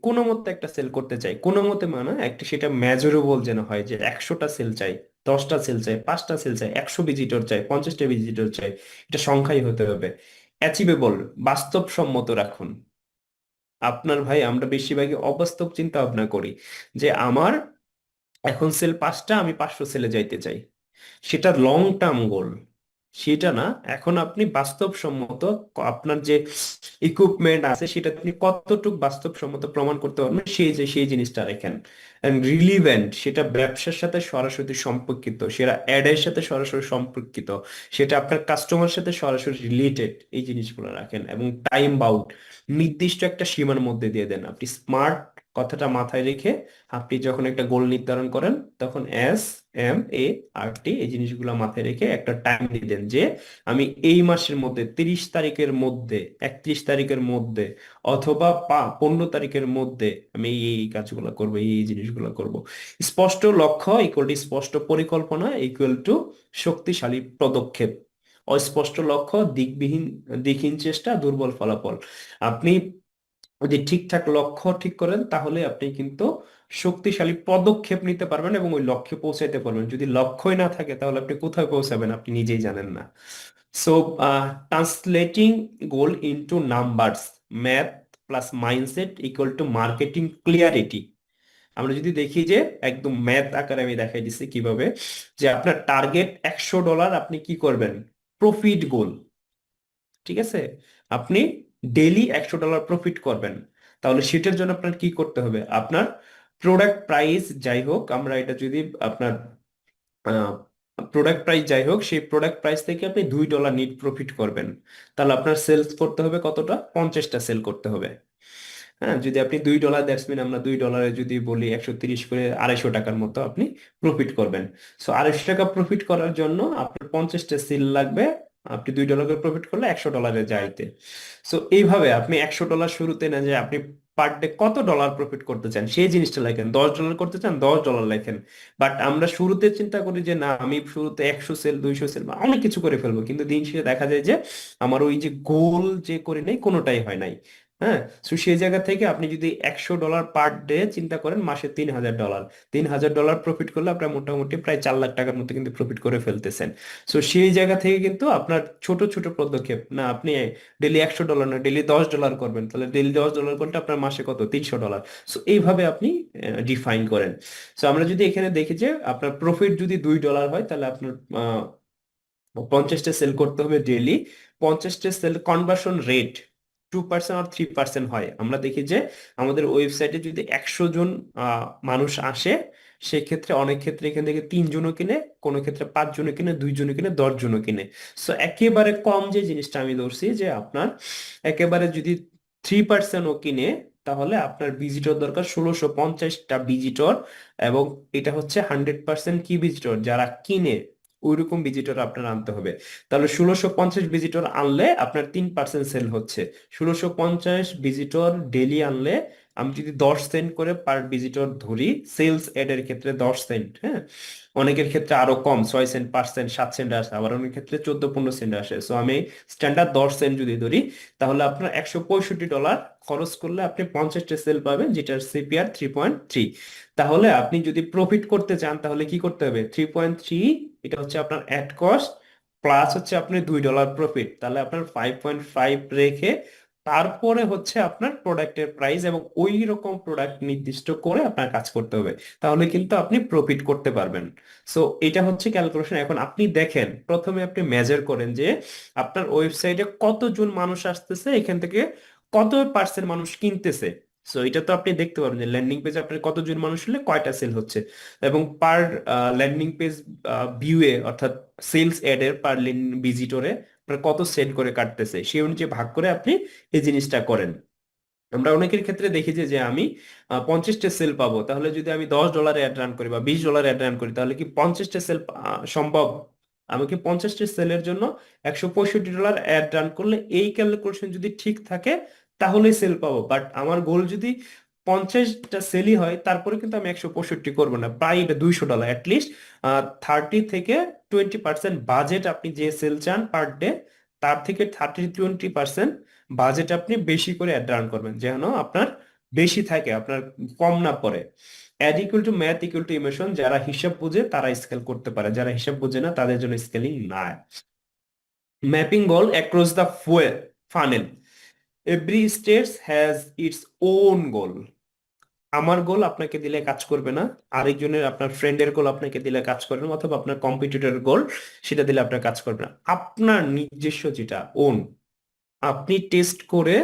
কোনো মতে একটা সেল করতে চাই, কোনো মতে মানে একটা, সেটা মেজারেবল যেন হয়, যে 100টা সেল চাই, 10টা সেল চাই, 5টা সেল চাই, 100 ভিজিটর চাই, 50টা ভিজিটর চাই, এটা সংখ্যাই হতে হবে। অ্যাচিভেবল, বাস্তবসম্মত রাখুন। আপনার ভাই, আমরা বেশিরভাগই অবাস্তব চিন্তা ভাবনা করি, যে আমার এখন সেল 5টা, আমি 500 সেলে যাইতে চাই, সেটা লং টার্ম গোল। সেটা না, এখন আপনি বাস্তবসম্মত আপনার যে ইকুইপমেন্ট আছে, সেটা আপনি কতটুকু বাস্তবসম্মত প্রমাণ করতে পারবেন, সেই জিনিসটা রাখেন। এন্ড রিলিভেন্ট, সেটা ব্যবসার সাথে সরাসরি সম্পর্কিত, সেটা অ্যাডের সাথে সরাসরি সম্পর্কিত, সেটা আপনার কাস্টমার সাথে সরাসরি রিলেটেড, এই জিনিসগুলো রাখেন। এবং টাইম বাউন্ড, নির্দিষ্ট একটা সীমার মধ্যে দিয়ে দেন। আপনি স্মার্ট কথাটা মাথায় রেখে আপনি যখন একটা গোল নির্ধারণ করেন, তখন SMART, এই জিনিসগুলো মাথায় রেখে একটা টাইম দিয়ে দেন, যে আমি এই মাসের মধ্যে 30 তারিখের মধ্যে, 31 তারিখের মধ্যে, অথবা 15 তারিখের মধ্যে আমি এই কাজগুলো করব, এই জিনিসগুলো করব। স্পষ্ট লক্ষ্য ইকুয়াল টু স্পষ্ট পরিকল্পনা ইকুয়াল টু শক্তিশালী পদক্ষেপ। অস্পষ্ট লক্ষ্য, দিকহীন চেষ্টা, দুর্বল ফলাফল। আপনি যদি ঠিকঠাক লক্ষ্য ঠিক করেন, তাহলে আপনি কিন্তু শক্তিশালী পদক্ষেপ নিতে পারবেন এবং ওই লক্ষ্যে পৌঁছাইতে পারবেন। যদি লক্ষ্যই না থাকে, তাহলে আপনি কোথায় পৌঁছাবেন আপনি নিজেই জানেন না। So translating goal into numbers, math plus mindset equal to marketing clarity. আমরা যদি দেখি যে একদম ম্যাথ আকারে আমি দেখাই দিচ্ছি কিভাবে, যে আপনার টার্গেট $100, আপনি কি করবেন? প্রফিট গোল, ঠিক আছে? আপনি ডেইলি $100 প্রফিট করবেন, তাহলে সেটার জন্য আপনার কি করতে হবে? আপনার প্রোডাক্ট প্রাইস যাই হোক, আমরা এটা যদি আপনার প্রোডাক্ট প্রাইস যাই হোক, সেই প্রোডাক্ট প্রাইস থেকে আপনি $2 নিট প্রফিট করবেন, তাহলে আপনার সেলস করতে হবে কতটা? 50টা সেল করতে হবে। হ্যাঁ, যদি আপনি $2, দ্যাটস মিন আমরা $2 যদি বলি, 130 করে 250 টাকার মতো আপনি প্রফিট করবেন। সো 250 টাকা প্রফিট করার জন্য আপনার 50টা সেল লাগবে। আপনি $2 করে প্রফিট করলে $100 যাইতে। সো এইভাবে আপনি $100 শুরুতে না, যে আপনি পার ডে কত ডলার প্রফিট করতে চান সেই জিনিসটা লেখেন। $10 করতে চান, $10 লেখেন। বাট আমরা শুরুতে চিন্তা করি যে না, আমি শুরুতে 100 সেল, 200 সেল বা অনেক কিছু করে ফেলবো, কিন্তু দিন শেষে দেখা যায় যে আমার ওই যে গোল যে করি নাই, কোনোটাই হয় নাই। হ্যাঁ, তো সেই জায়গা থেকে আপনি যদি $100 পার ডে চিন্তা করেন, মাসে $3000, $3000 প্রফিট করলে আপনার মোটামুটি প্রায় 4 লাখ টাকার মতো কিন্তু প্রফিট করে ফেলতেছেন। সো সেই জায়গা থেকে কিন্তু আপনার ছোট ছোট পদক্ষেপ না, আপনি ডেলি $100 না, ডেলি $10 করবেন, তাহলে ডেলি $10 করলে আপনার মাসে কত? $300। সো এইভাবে আপনি ডিফাইন করেন। সো আমরা যদি এখানে দেখি যে আপনার প্রফিট যদি $2 হয়, তাহলে আপনার 50টা সেল করতে হবে ডেইলি। 50টা সেল কনভার্সন রেট 2% আর 3% হয়। আমরা দেখি যে আমাদের ওয়েবসাইটে যদি 100 জন মানুষ আসে, সেক্ষেত্রে অনেক ক্ষেত্রে এখান থেকে 3 জনও কিনে, কোনো ক্ষেত্রে 5 জনও কিনে, 2 জনও কিনে, 10 জনও কিনে। সো একেবারে কম যে জিনিসটা আমি ধরছি, যে আপনার একেবারে যদি 3%ও কিনে, তাহলে আপনার ভিজিটর দরকার 1650টা ভিজিটর। এবং এটা হচ্ছে 100% কি ভিজিটর? যারা কিনে, ওইরকম ভিজিটর আপনার আনতে হবে। তাহলে 1650 ভিজিটর আনলে আপনার 3% সেল হচ্ছে। 1650 ভিজিটর ডেলি আনলে আমি যদি 10 সেন্ট করে পার ভিজিটর ধরি, সেলস এড এর ক্ষেত্রে 10 সেন্ট, হ্যাঁ, অনেকের ক্ষেত্রে আরো কম, 6 সেন্ট, 5 সেন্ট, 7 সেন্ট আসে, আবার অনেকের ক্ষেত্রে 14-15 সেন্ট আসে। সো আমি স্ট্যান্ডার্ড 10 সেন্ট যদি ধরি, তাহলে আপনার $165 খরচ করলে আপনি 50টা সেল পাবেন, যেটার সিপিআর 3.3। তাহলে আপনি যদি প্রফিট করতে চান তাহলে কি করতে হবে? 3.3, এটা হচ্ছে আপনার অ্যাড কস্ট, প্লাস হচ্ছে আপনি $2 প্রফিট, তাহলে আপনার 5.5 রেখে তারপরে হচ্ছে আপনার প্রোডাক্টের প্রাইস এবং ওই রকম প্রোডাক্ট নির্দিষ্ট করে আপনার কাজ করতে হবে। তাহলে কিন্তু আপনি প্রফিট করতে পারবেন। সো এটা হচ্ছে ক্যালকুলেশন। এখন আপনি দেখেন, প্রথমে আপনি মেজার করেন যে আপনার ওয়েবসাইটে কতজন মানুষ আসতেছে, এখান থেকে কত পার্সেন্ট মানুষ কিনতেছে। সো এটা তো আপনি দেখতে পারবেন যে ল্যান্ডিং পেজে আপনার কতজন মানুষ হলে কয়টা সেল হচ্ছে, এবং পার ল্যান্ডিং পেজ ভিউয়ে, অর্থাৎ সেলস এড এর পার ভিজিটরে আপনার কত সেল করে কাটতেছে, সেই অনুযায়ী ভাগ করে আপনি এই জিনিসটা করেন। আমরা অনেকের ক্ষেত্রে দেখি যে যে আমি 50টা সেল পাবো, তাহলে যদি আমি $10 অ্যাড রান করি বা $20 অ্যাড রান করি, তাহলে কি 50টা সেল সম্ভব? আমাকে 50টা সেলের জন্য $165 অ্যাড রান করলে, এই ক্যালকুলেশন যদি ঠিক থাকে তাহলেই সেল পাবো। বাট আমার গোল যদি 50টা সেলই হয়, তারপরে কিন্তু আমি 165 করবো না, প্রায় এটা $200 অ্যাটলিস্ট। 30 থেকে 20% বাজেট, আপনি যে সেল চান পার ডে, তার থেকে 30-20% বাজেট আপনি বেশি করে অ্যাড রান করবেন, যেন আপনার বেশি থাকে, আপনার কম না পড়ে। Ad equal to math equal to emotion, যারা হিসাব বুঝে তারা স্কেল করতে পারে, যারা হিসাব বুঝে না তাদের জন্য স্কেলিং নাই। Mapping goal across the funnel, every stage has its own goal. আমার গোল আপনাকে দিলে কাজ করবে না, আরেকজনের, আপনার ফ্রেন্ডের গোল আপনাকে দিলে কাজ করবে না, অথবা আপনার কম্পিটিটরের গোল সেটা দিলে আপনার কাজ করবে না। আপনার নিজস্ব যেটা ওন, আপনি টেস্ট করে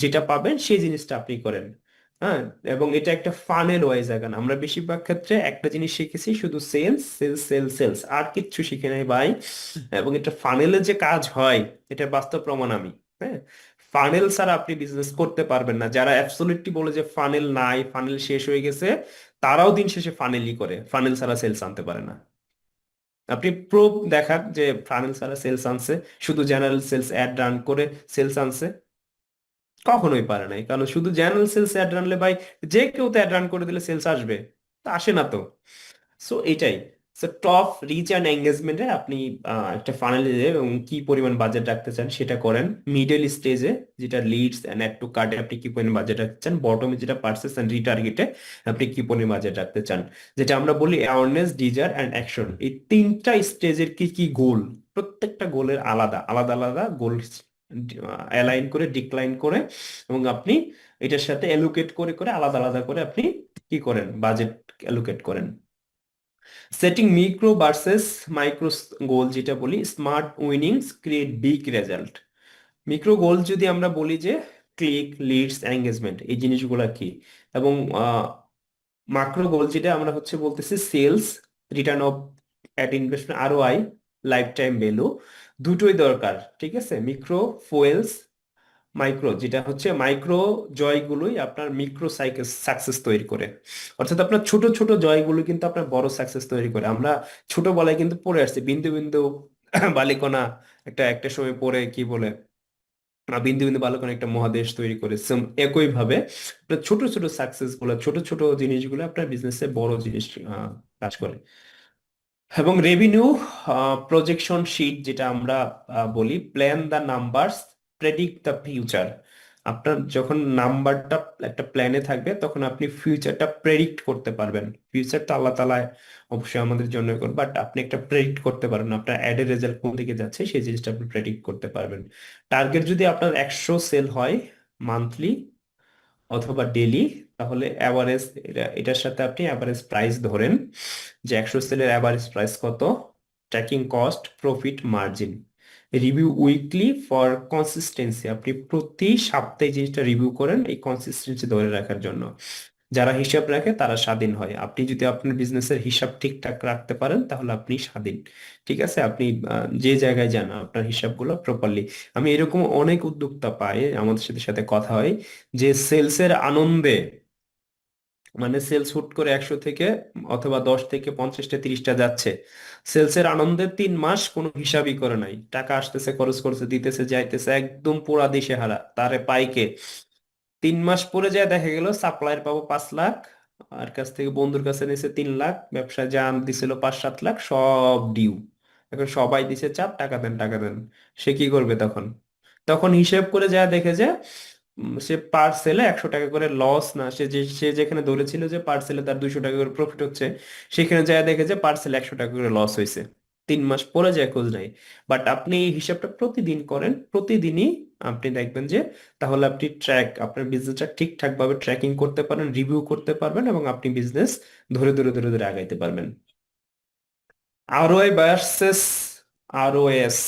যেটা পাবেন সেই জিনিসটা আপনি করেন। হ্যাঁ, এবং এটা একটা ফানেল ওয়াইজ আগান। আমরা বেশিরভাগ ক্ষেত্রে একটা জিনিস শিখেছি, শুধু সেলস সেলস সেলস সেলস, আর কিচ্ছু শিখে নাই ভাই। এবং এটা ফানেলে যে কাজ হয়, এটা বাস্তব প্রমাণ আমি। হ্যাঁ, ফানেল ছাড়া আপনি বিজনেস করতে পারবেন না। যারা অ্যাবসলিউটলি বলে যে ফানেল নাই, ফানেল শেষ হয়ে গেছে, তারাও দিন শেষে ফানেলই করে, ফানেল ছাড়া সেলস আনতে পারে না। আপনি প্রুফ দেখান যে ফানেল ছাড়া সেলস আনছে, শুধু জেনারেল সেলস অ্যাড রান করে সেলস আনছে, কখনোই পারে নাই। কারণ শুধু জেনারেল সেলস অ্যাড রানলে ভাই, যে কেউ তো অ্যাড রান করে দিলে সেলস আসবে? তা আসে না তো। সো এটাই। সো টপ রিচ অ্যান্ড এঙ্গেজমেন্টে আপনি একটা ফানেলে এবং কি পরিমাণ বাজেট রাখতে চান সেটা করেন। মিডল স্টেজে, যেটা লিডস এন্ড অ্যাড টু কার্টে, আপনি কি পরিমাণ বাজেট রাখতে চান। বটমে, যেটা পার্সেস এন্ড রিটার্গেটে, আপনি কি পরিমাণ বাজেট রাখতে চান। যেটা আমরা বলি অ্যাওয়ারনেস, ডিজার অ্যান্ড অ্যাকশন, এই তিনটা স্টেজের কি কি গোল, প্রত্যেকটা গোলের আলাদা আলাদা আলাদা গোল অ্যালাইন করে, ডিক্লাইন করে, এবং আপনি এটার সাথে অ্যালোকেট করে করে আলাদা আলাদা করে আপনি কি করেন, বাজেট অ্যালোকেট করেন। Setting micro versus micro goal, যেটা বলি smart winnings create big result. Micro goal যদি আমরা বলি যে ক্লিক, লিডস, এঙ্গেজমেন্ট, এই জিনিসগুলো কি, এবং মাক্রো গোল যেটা আমরা হচ্ছে বলতেছি sales, return of at investment, ROI, life time value, দুটোই দরকার। ঠিক আছে, মিক্রো ফুয়েলস মাইক্রো, যেটা হচ্ছে মাইক্রো জয়গুলোই আপনার মিক্রো সাকসেস তৈরি করে। অর্থাৎ আপনার ছোট ছোট জয়গুলো কিন্তু আপনার বড় সাকসেস তৈরি করে। আমরা ছোটবেলায় কিন্তু পড়ে আসছি বিন্দু বিন্দু বালিকণা, একটা একটা সময় পড়ে কি বলে, বিন্দু বিন্দু বালিকণা একটা মহাদেশ তৈরি করে। একই ভাবে আপনার ছোট ছোট সাকসেস গুলো, ছোট ছোট জিনিসগুলো আপনার বিজনেসে বড় জিনিস কাজ করে। এবং রেভিনিউ প্রজেকশন শিট, যেটা আমরা বলি plan the numbers, predict the future. আপনার যখন নাম্বারটা একটা প্ল্যানে থাকবে, তখন আপনি ফিউচারটা প্রেডিক্ট করতে পারবেন। ফিউচারটা আল্লাহ তাআলা অবশ্যই আমাদের জন্য করবে, বাট আপনি একটা প্রেডিক্ট করতে পারবেন, আপনার অ্যাডের রেজাল্ট কোন দিকে যাচ্ছে সেই জিনিসটা আপনি প্রেডিক্ট করতে পারবেন। টার্গেট যদি আপনার 100 সেল হয় মান্থলি অথবা ডেলি, তাহলে অ্যাভারেজ, এটার সাথে আপনি অ্যাভারেজ প্রাইস ধরেন, যে 100 সেলের অ্যাভারেজ প্রাইস কত, tracking cost, profit margin, review weekly for consistency, আপনি প্রতি সপ্তাহে এই জিনিসটা রিভিউ করেন এই কনসিস্টেন্সি ধরে রাখার জন্য। যারা হিসাব রাখে তারা স্বাধীন হয়। আপনি যদি আপনার বিজনেসের হিসাব ঠিকঠাক রাখতে পারেন তাহলে আপনি স্বাধীন। ঠিক আছে, আপনি যে জায়গায় যান আপনার হিসাবগুলো প্রপারলি। আমি এরকম অনেক উদ্যোক্তা পাই, আমাদের সাথে সাথে কথা হয়, যে সেলসের আনন্দে মানে সেলস হুট করে 100 থেকে অথবা 10 থেকে 50টা 30টা যাচ্ছে, সেলসের আনন্দে 3 মাস কোনো হিসাবই করে নাই, টাকা আসতেছে খরচ করছে দিতেছে যাইতেছে, একদম পুরা দিশেহারা, তারে পাইকে 3 মাস পরে যায় দেখা গেল সাপ্লায়ার পাবো 5 লাখ, আর কাছ থেকে বন্ধুর কাছে নিয়েছে 3 লাখ, ব্যবসা যা দিছিল 5-7 লাখ সব ডিউ। এখন সবাই দিছে চাপ, টাকা দেন টাকা দেন। সে কি করবে তখন? তখন হিসেব করে যা দেখে যে সে পার্সেলে 100 টাকা করে লস, না সে যেখানে ধরেছিল যে পার্সেলে তার 200 টাকা করে প্রফিট হচ্ছে, সেখানে যা দেখে যে পার্সেলে 100 টাকা করে লস হয়েছে। 3 মাস পরে যায় খোঁজ নাই। বাট আপনি এই হিসাবটা প্রতিদিন করেন, প্রতিদিনই আপনি দেখবেন যে তাহলে আপনি আপনার বিজনেসটা ঠিকঠাক ভাবে ট্র্যাকিং করতে পারেন, রিভিউ করতে পারবেন, এবং আপনি বিজনেস ধরে ধরে ধরে ধরে আগাইতে পারবেন। আরওআই ভার্সেস আরওএস,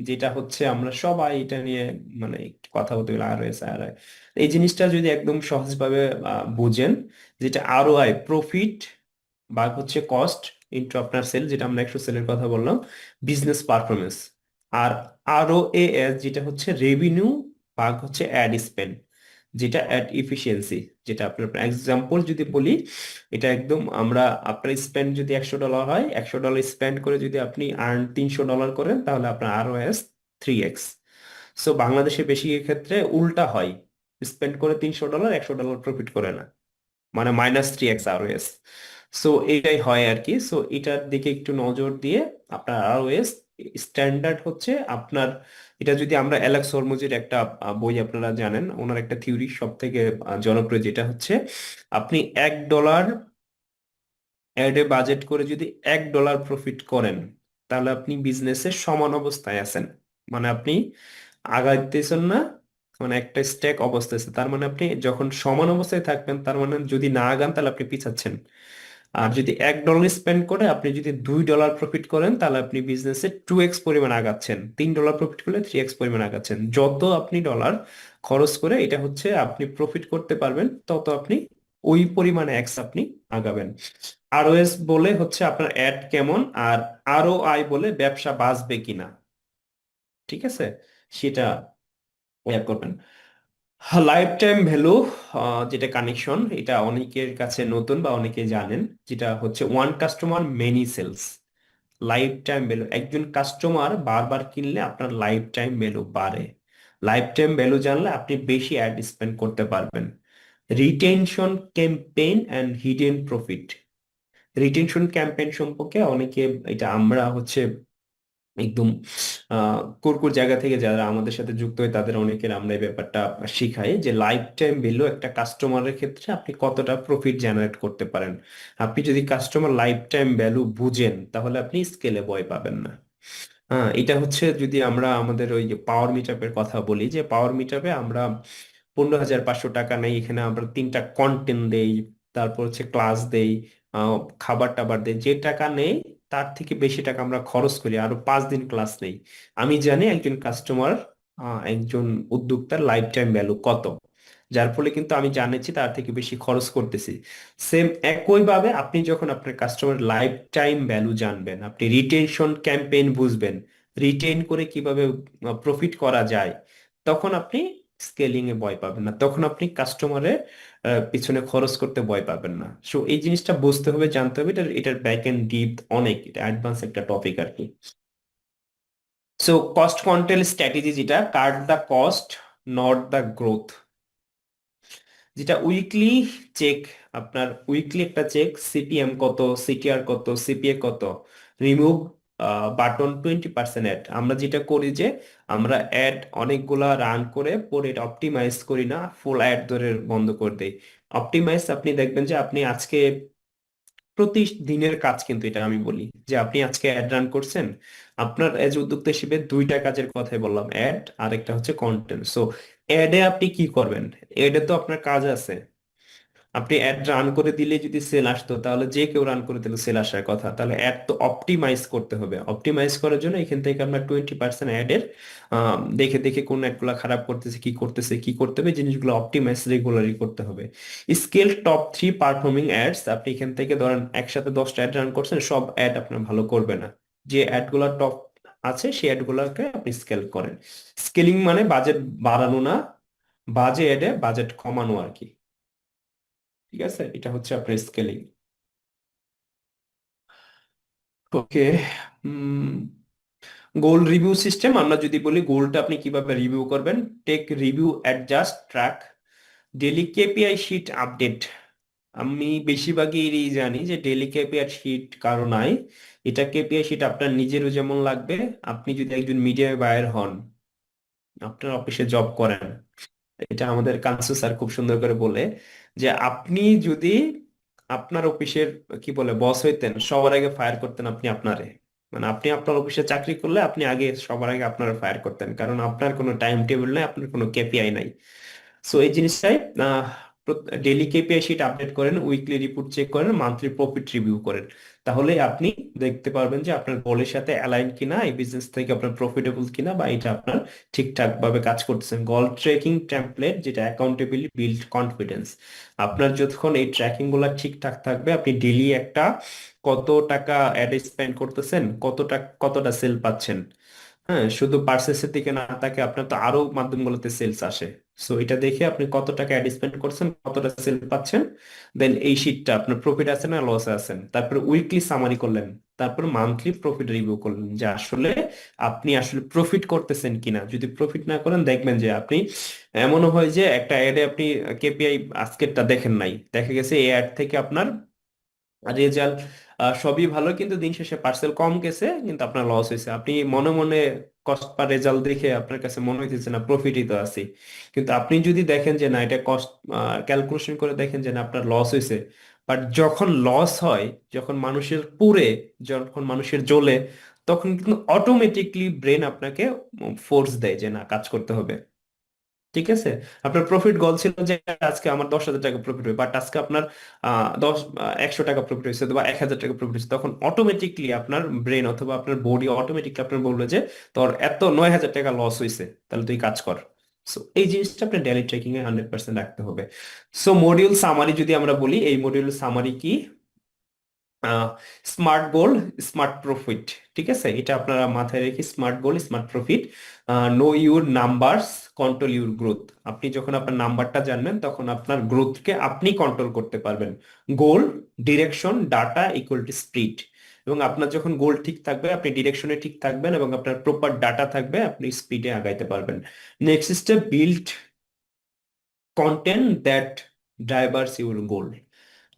যেটা হচ্ছে আমরা সবাই এটা নিয়ে মানে একটু কথা বলতে গেলে আরওএস আরওআই, এই জিনিসটা যদি একদম সহজভাবে বুঝেন, যেটা আরওআই প্রফিট ভাগ হচ্ছে কস্ট ইনটু আপনার সেল, যেটা আমরা 100 সেলের কথা বললাম, বিজনেস পারফরমেন্স। আর আরওএএস যেটা হচ্ছে রেভিনিউ ভাগ হচ্ছে অ্যাড স্পেন্ড, যেটা অ্যাড ইফিসিয়েন্সি। যেটা আপনার এক্সাম্পল যদি বলি, এটা একদম আমরা, আপনার স্পেন্ড যদি $100 হয়, $100 স্পেন্ড করে যদি আপনি আর্ন $300 করেন, তাহলে আপনার আরওএস 3x। সো বাংলাদেশে বেশি ক্ষেত্রে উল্টা হয়, স্পেন্ড করে $300, $100 প্রফিট করে না, মানে -3x আরওএস। সো এটাই হয় আর কি। সো এটার দিকে একটু নজর দিয়ে আপনার আরওএস স্ট্যান্ডার্ড হচ্ছে আপনার, এটা যদি আমরা অ্যালেক্স হরমুজের একটা বই আপনারা জানেন, ওনার একটা থিওরি সব থেকে জনপ্রিয়, যেটা হচ্ছে আপনি $1 অ্যাডে বাজেট করে যদি $1 প্রফিট করেন, তাহলে আপনি বিজনেসে সমান অবস্থায় আছেন, মানে আপনি আগাইতেছেন না, মানে একটা স্ট্যাক অবস্থা আছে, তার মানে আপনি যখন সমান অবস্থায় থাকবেন, তার মানে যদি না আগান তাহলে আপনি পিছাচ্ছেন। আর যদি $1 স্পেন্ড করে আপনি যদি $2 প্রফিট করেন, তাহলে আপনি বিজনেসে 2x পরিমাণ আগাচ্ছেন, $3 প্রফিট করলে 3x পরিমাণ আগাচ্ছেন। যত আপনি ডলার খরচ করে এটা হচ্ছে আপনি প্রফিট করতে পারবেন, তত আপনি ওই পরিমাণে এক্স আপনি আগাবেন। আরওএস বলে হচ্ছে আপনার অ্যাড কেমন, আর আরওআই বলে ব্যবসা বাঁচবে কিনা, ঠিক আছে, সেটা ইয়া করবেন। লাইফ টাইম ভ্যালু, যেটা কানেকশন, এটা অনেকের কাছে নতুন বা অনেকে জানেন, যেটা হচ্ছে one customer many sales. Life time value, একজন কাস্টমার বারবার কিনলে আপনার লাইফ টাইম ভ্যালু বাড়ে। লাইফ টাইম ভ্যালু জানলে আপনি বেশি অ্যাড স্পেন্ড করতে পারবেন। Retention campaign and hidden profit. Retention campaign সম্পর্কে অনেকে, এটা আমরা হচ্ছে একদম কোর জায়গা থেকে যারা আমাদের সাথে যুক্ত হয় তাদের অনেকের আমরা এই ব্যাপারটা শিখাই, যে লাইফ টাইম ভ্যালু একটা কাস্টমারের ক্ষেত্রে আপনি কতটা প্রফিট জেনারেট করতে পারেন। আপনি যদি কাস্টমার লাইফ টাইম ভ্যালু বুঝেন, তাহলে আপনি স্কেলে ভয় পাবেন না। হ্যাঁ, এটা হচ্ছে যদি আমরা আমাদের ওই যে পাওয়ার মিটআপের কথা বলি, যে পাওয়ার মিটআপে আমরা 15,500 টাকা নেই, এখানে আমরা 3টা কন্টেন্ট দেই, তারপর হচ্ছে ক্লাস দেই, খাবার টাবার দেই, যে টাকা নেই তার থেকে বেশি টাকা আমরা খরচ করি, আরো 5 দিন ক্লাস নেই। আমি জানি একজন কাস্টমার, একজন উদ্যোক্তার লাইফ টাইম ভ্যালু কত, যার ফলে কিন্তু আমি জানেছি তার থেকে বেশি খরচ করতেছি। সেম একইভাবে আপনি যখন আপনার কাস্টমার লাইফ টাইম ভ্যালু জানবেন, আপনি রিটেনশন ক্যাম্পেইন বুঝবেন, রিটেন করে কিভাবে প্রফিট করা যায়, তখন আপনি স্কেলিং এ ভয় পাবেন না, তখন আপনি কাস্টমারের পিছনে খরচ করতে ভয় পাবেন না। সো এই জিনিসটা বুঝতে হবে, জানতে হবে, এটার ব্যাক এন্ড ডিপ অনেক, এটা অ্যাডভান্স একটা টপিক আর কি। সো কস্ট কন্ট্রোল স্ট্র্যাটেজি, যেটা cut the cost not the growth, যেটা উইকলি চেক, আপনার উইকলি একটা চেক, সিপিএম কত, সিটিআর কত, সিপিএ কত, রিমুভ বাটন 20% অ্যাড। আমরা যেটা করি যে আমরা অ্যাড অনেকগুলা রান করে পরে এটা অপটিমাইজ করি না, ফুল অ্যাড ধরে বন্ধ করে দেই। অপটিমাইজ আপনি দেখবেন যে আপনি আজকে প্রতিদিনের কাজ, কিন্তু এটা আমি বলি যে আপনি আজকে অ্যাড রান করছেন, আপনার এজ উদ্যোক্তা হিসেবে 2টা কাজের কথাই বললাম, অ্যাড আর একটা হচ্ছে কন্টেন্ট। সো অ্যাডে আপনি কি করবেন? অ্যাডে তো আপনার কাজ আছে, আপনি অ্যাড রান করে দিলে যদি সেল আসতো, তাহলে যে কেউ রান করে দিলে সেল আসার কথা, তাহলে অ্যাড তো অপটিমাইজ করতে হবে। অপটিমাইজ করার জন্য এখান থেকে আমরা 20% অ্যাডের দেখে দেখে কোন অ্যাডগুলো খারাপ করতেছে, কি করতে হবে, জিনিসগুলো অপটিমাইজ রেগুলারই করতে হবে। স্কেল টপ 3 পারফর্মিং অ্যাডস, আপনি এখান থেকে ধরেন একসাথে 10টা অ্যাড রান করছেন, সব অ্যাড আপনার ভালো করবে না, যে অ্যাডগুলো টপ আছে সেই অ্যাডগুলোকে আপনি স্কেল করেন। স্কেলিং মানে বাজেট বাড়ানো না, বাজে অ্যাডে বাজেট কমানো আর কি। ঠিক আছে, এটা হচ্ছে আপনার scaling. Okay. Goal review system, আমরা যদি বলি গোলটা আপনি কিভাবে রিভিউ করবেন, take review, adjust, track, daily KPI sheet update. আমি বেশিরভাগই এই জানি যে ডেলি কেপিআই শিট কারো নাই। এটা কেপিআই শিট আপনার নিজেরও যেমন লাগবে, আপনি যদি একজন মিডিয়া বায়ার হন, আপনার অফিসে জব করেন, এটা আমাদের কানসু স্যার খুব সুন্দর করে বলে যে আপনি যদি আপনার অফিসের কি বলে বস হইতেন, সবার আগে ফায়ার করতেন আপনি আপনারে। মানে আপনি আপনার অফিসে চাকরি করলে আপনি আগে সবার আগে আপনারা ফায়ার করতেন, কারণ আপনার কোনো টাইম টেবিল নাই, আপনার কোনো কেপিআই নাই। সো এই জিনিসটাই, ডেইলি কেপিআই শিট আপডেট করেন, উইকলি রিপোর্ট চেক করেন, মান্থলি প্রফিট রিভিউ করেন, তাহলে আপনি দেখতে পারবেন যে আপনার গোলের সাথে অ্যালাইন কিনা, এই বিজনেস থেকে আপনার প্রফিটেবল কিনা, বা এটা আপনার ঠিকঠাক ভাবে কাজ করতেছেন। গোল ট্র্যাকিং টেমপ্লেট, যেটা অ্যাকাউন্টেবিলিটি বিল্ড কনফিডেন্স। আপনার যতক্ষণ এই ট্র্যাকিং গুলা ঠিকঠাক থাকবে, আপনি ডেইলি একটা কত টাকা অ্যাড স্পেন্ড করতেছেন, কতটা সেল পাচ্ছেন। হ্যাঁ, শুধু পার্সেসের দিকে না তাকে আপনার তো আরো মাধ্যমগুলোতে সেলস আসে। সো এটা দেখে আপনি কত টাকা অ্যাড স্পেন্ড করছেন, কতটা সেল পাচ্ছেন, দেন এই শিটটা আপনার প্রফিট আছে না লস আছেন, তারপর উইকলি সামারি করলেন, তারপর মান্থলি প্রফিট রিভিউ করলেন যে আসলে আপনি আসলে প্রফিট করতেছেন কিনা। যদি প্রফিট না করেন, দেখবেন যে আপনি, এমনও হয় যে একটা অ্যাডে আপনি কেপিআই আজকেরটা দেখেন নাই, দেখা গেছে এই অ্যাড থেকে আপনার রেজাল্ট সবই ভালো, কিন্তু দিন শেষে পার্সেল কম গেছে, কিন্তু আপনার লস হয়েছে। আপনি মনে মনে কস্ট পার রেজাল্ট দেখে আপনার কাছে মনে হইতেছে না প্রফিটই তো আছে, কিন্তু আপনি যদি দেখেন যে না, এটা কস্ট ক্যালকুলেশন করে দেখেন যে না আপনার লস হয়েছে, বাট যখন লস হয়, যখন মানুষের পুড়ে, যখন মানুষের জ্বলে, তখন কিন্তু অটোমেটিকলি ব্রেন আপনাকে ফোর্স দেয় যে না, কাজ করতে হবে। ঠিক আছে, আপনার প্রফিট গোল ছিল যে আজকে আমার 10,000 টাকা প্রফিট হবে, বাট আজকে আপনার 100 টাকা প্রফিট হয়েছে বা 1,000 টাকা প্রফিট হয়েছে, তখন অটোমেটিকলি আপনার ব্রেন অথবা আপনার বডি অটোমেটিকলি আপনার বলবে যে তোর এত 9,000 টাকা লস হয়েছে, তাহলে তুই কাজ কর। সো এই জিনিসটা আপনার ডেইলি ট্রেকিং এ 100% রাখতে হবে। সো মডিউল সামারি যদি আমরা বলি, এই মডিউল সামারি কি, স্মার্ট গোল, স্মার্ট প্রফিট। ঠিক আছে, এটা আপনারা মাথায় রেখে, smart goal, smart profit, no your numbers, control your growth. আপনি যখন আপনার নাম্বারটা জানবেন, তখন আপনার গ্রোথকে আপনি কন্ট্রোল করতে পারবেন। Goal, direction, data equal to speed. এবং আপনার যখন গোল ঠিক থাকবে, আপনি ডিরেকশনে ঠিক থাকবেন, এবং আপনার প্রপার ডাটা থাকবে, আপনি স্পিডে আগাইতে পারবেন। Next step, build content that drivers your goal.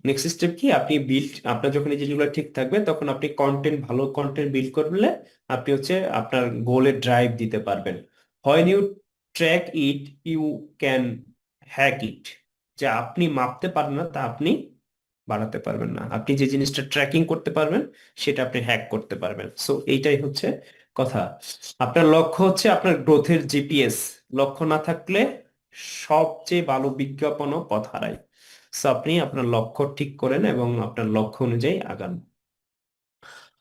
Next step কি, আপনি বিল্ড, আপনার যখন এই জিনিসগুলো ঠিক থাকবে, তখন আপনি কন্টেন্ট, ভালো কন্টেন্ট বিল্ড করলে আপনি হচ্ছে আপনার গোলে ড্রাইভ দিতে পারবেন। When you track it, you can hack it. যে আপনি মাপতে পারেন না, তা আপনি বাড়াতে পারবেন না। আপনি যে জিনিসটা ট্র্যাকিং করতে পারবেন, সেটা আপনি হ্যাক করতে পারবেন। সো এইটাই হচ্ছে কথা। আপনার লক্ষ্য হচ্ছে আপনার গ্রোথের জিপিএস। লক্ষ্য না থাকলে সবচেয়ে ভালো বিজ্ঞাপনও পথ হারায়। সো আপনি আপনার লক্ষ্য ঠিক করেন এবং আপনার লক্ষ্য অনুযায়ী আগান।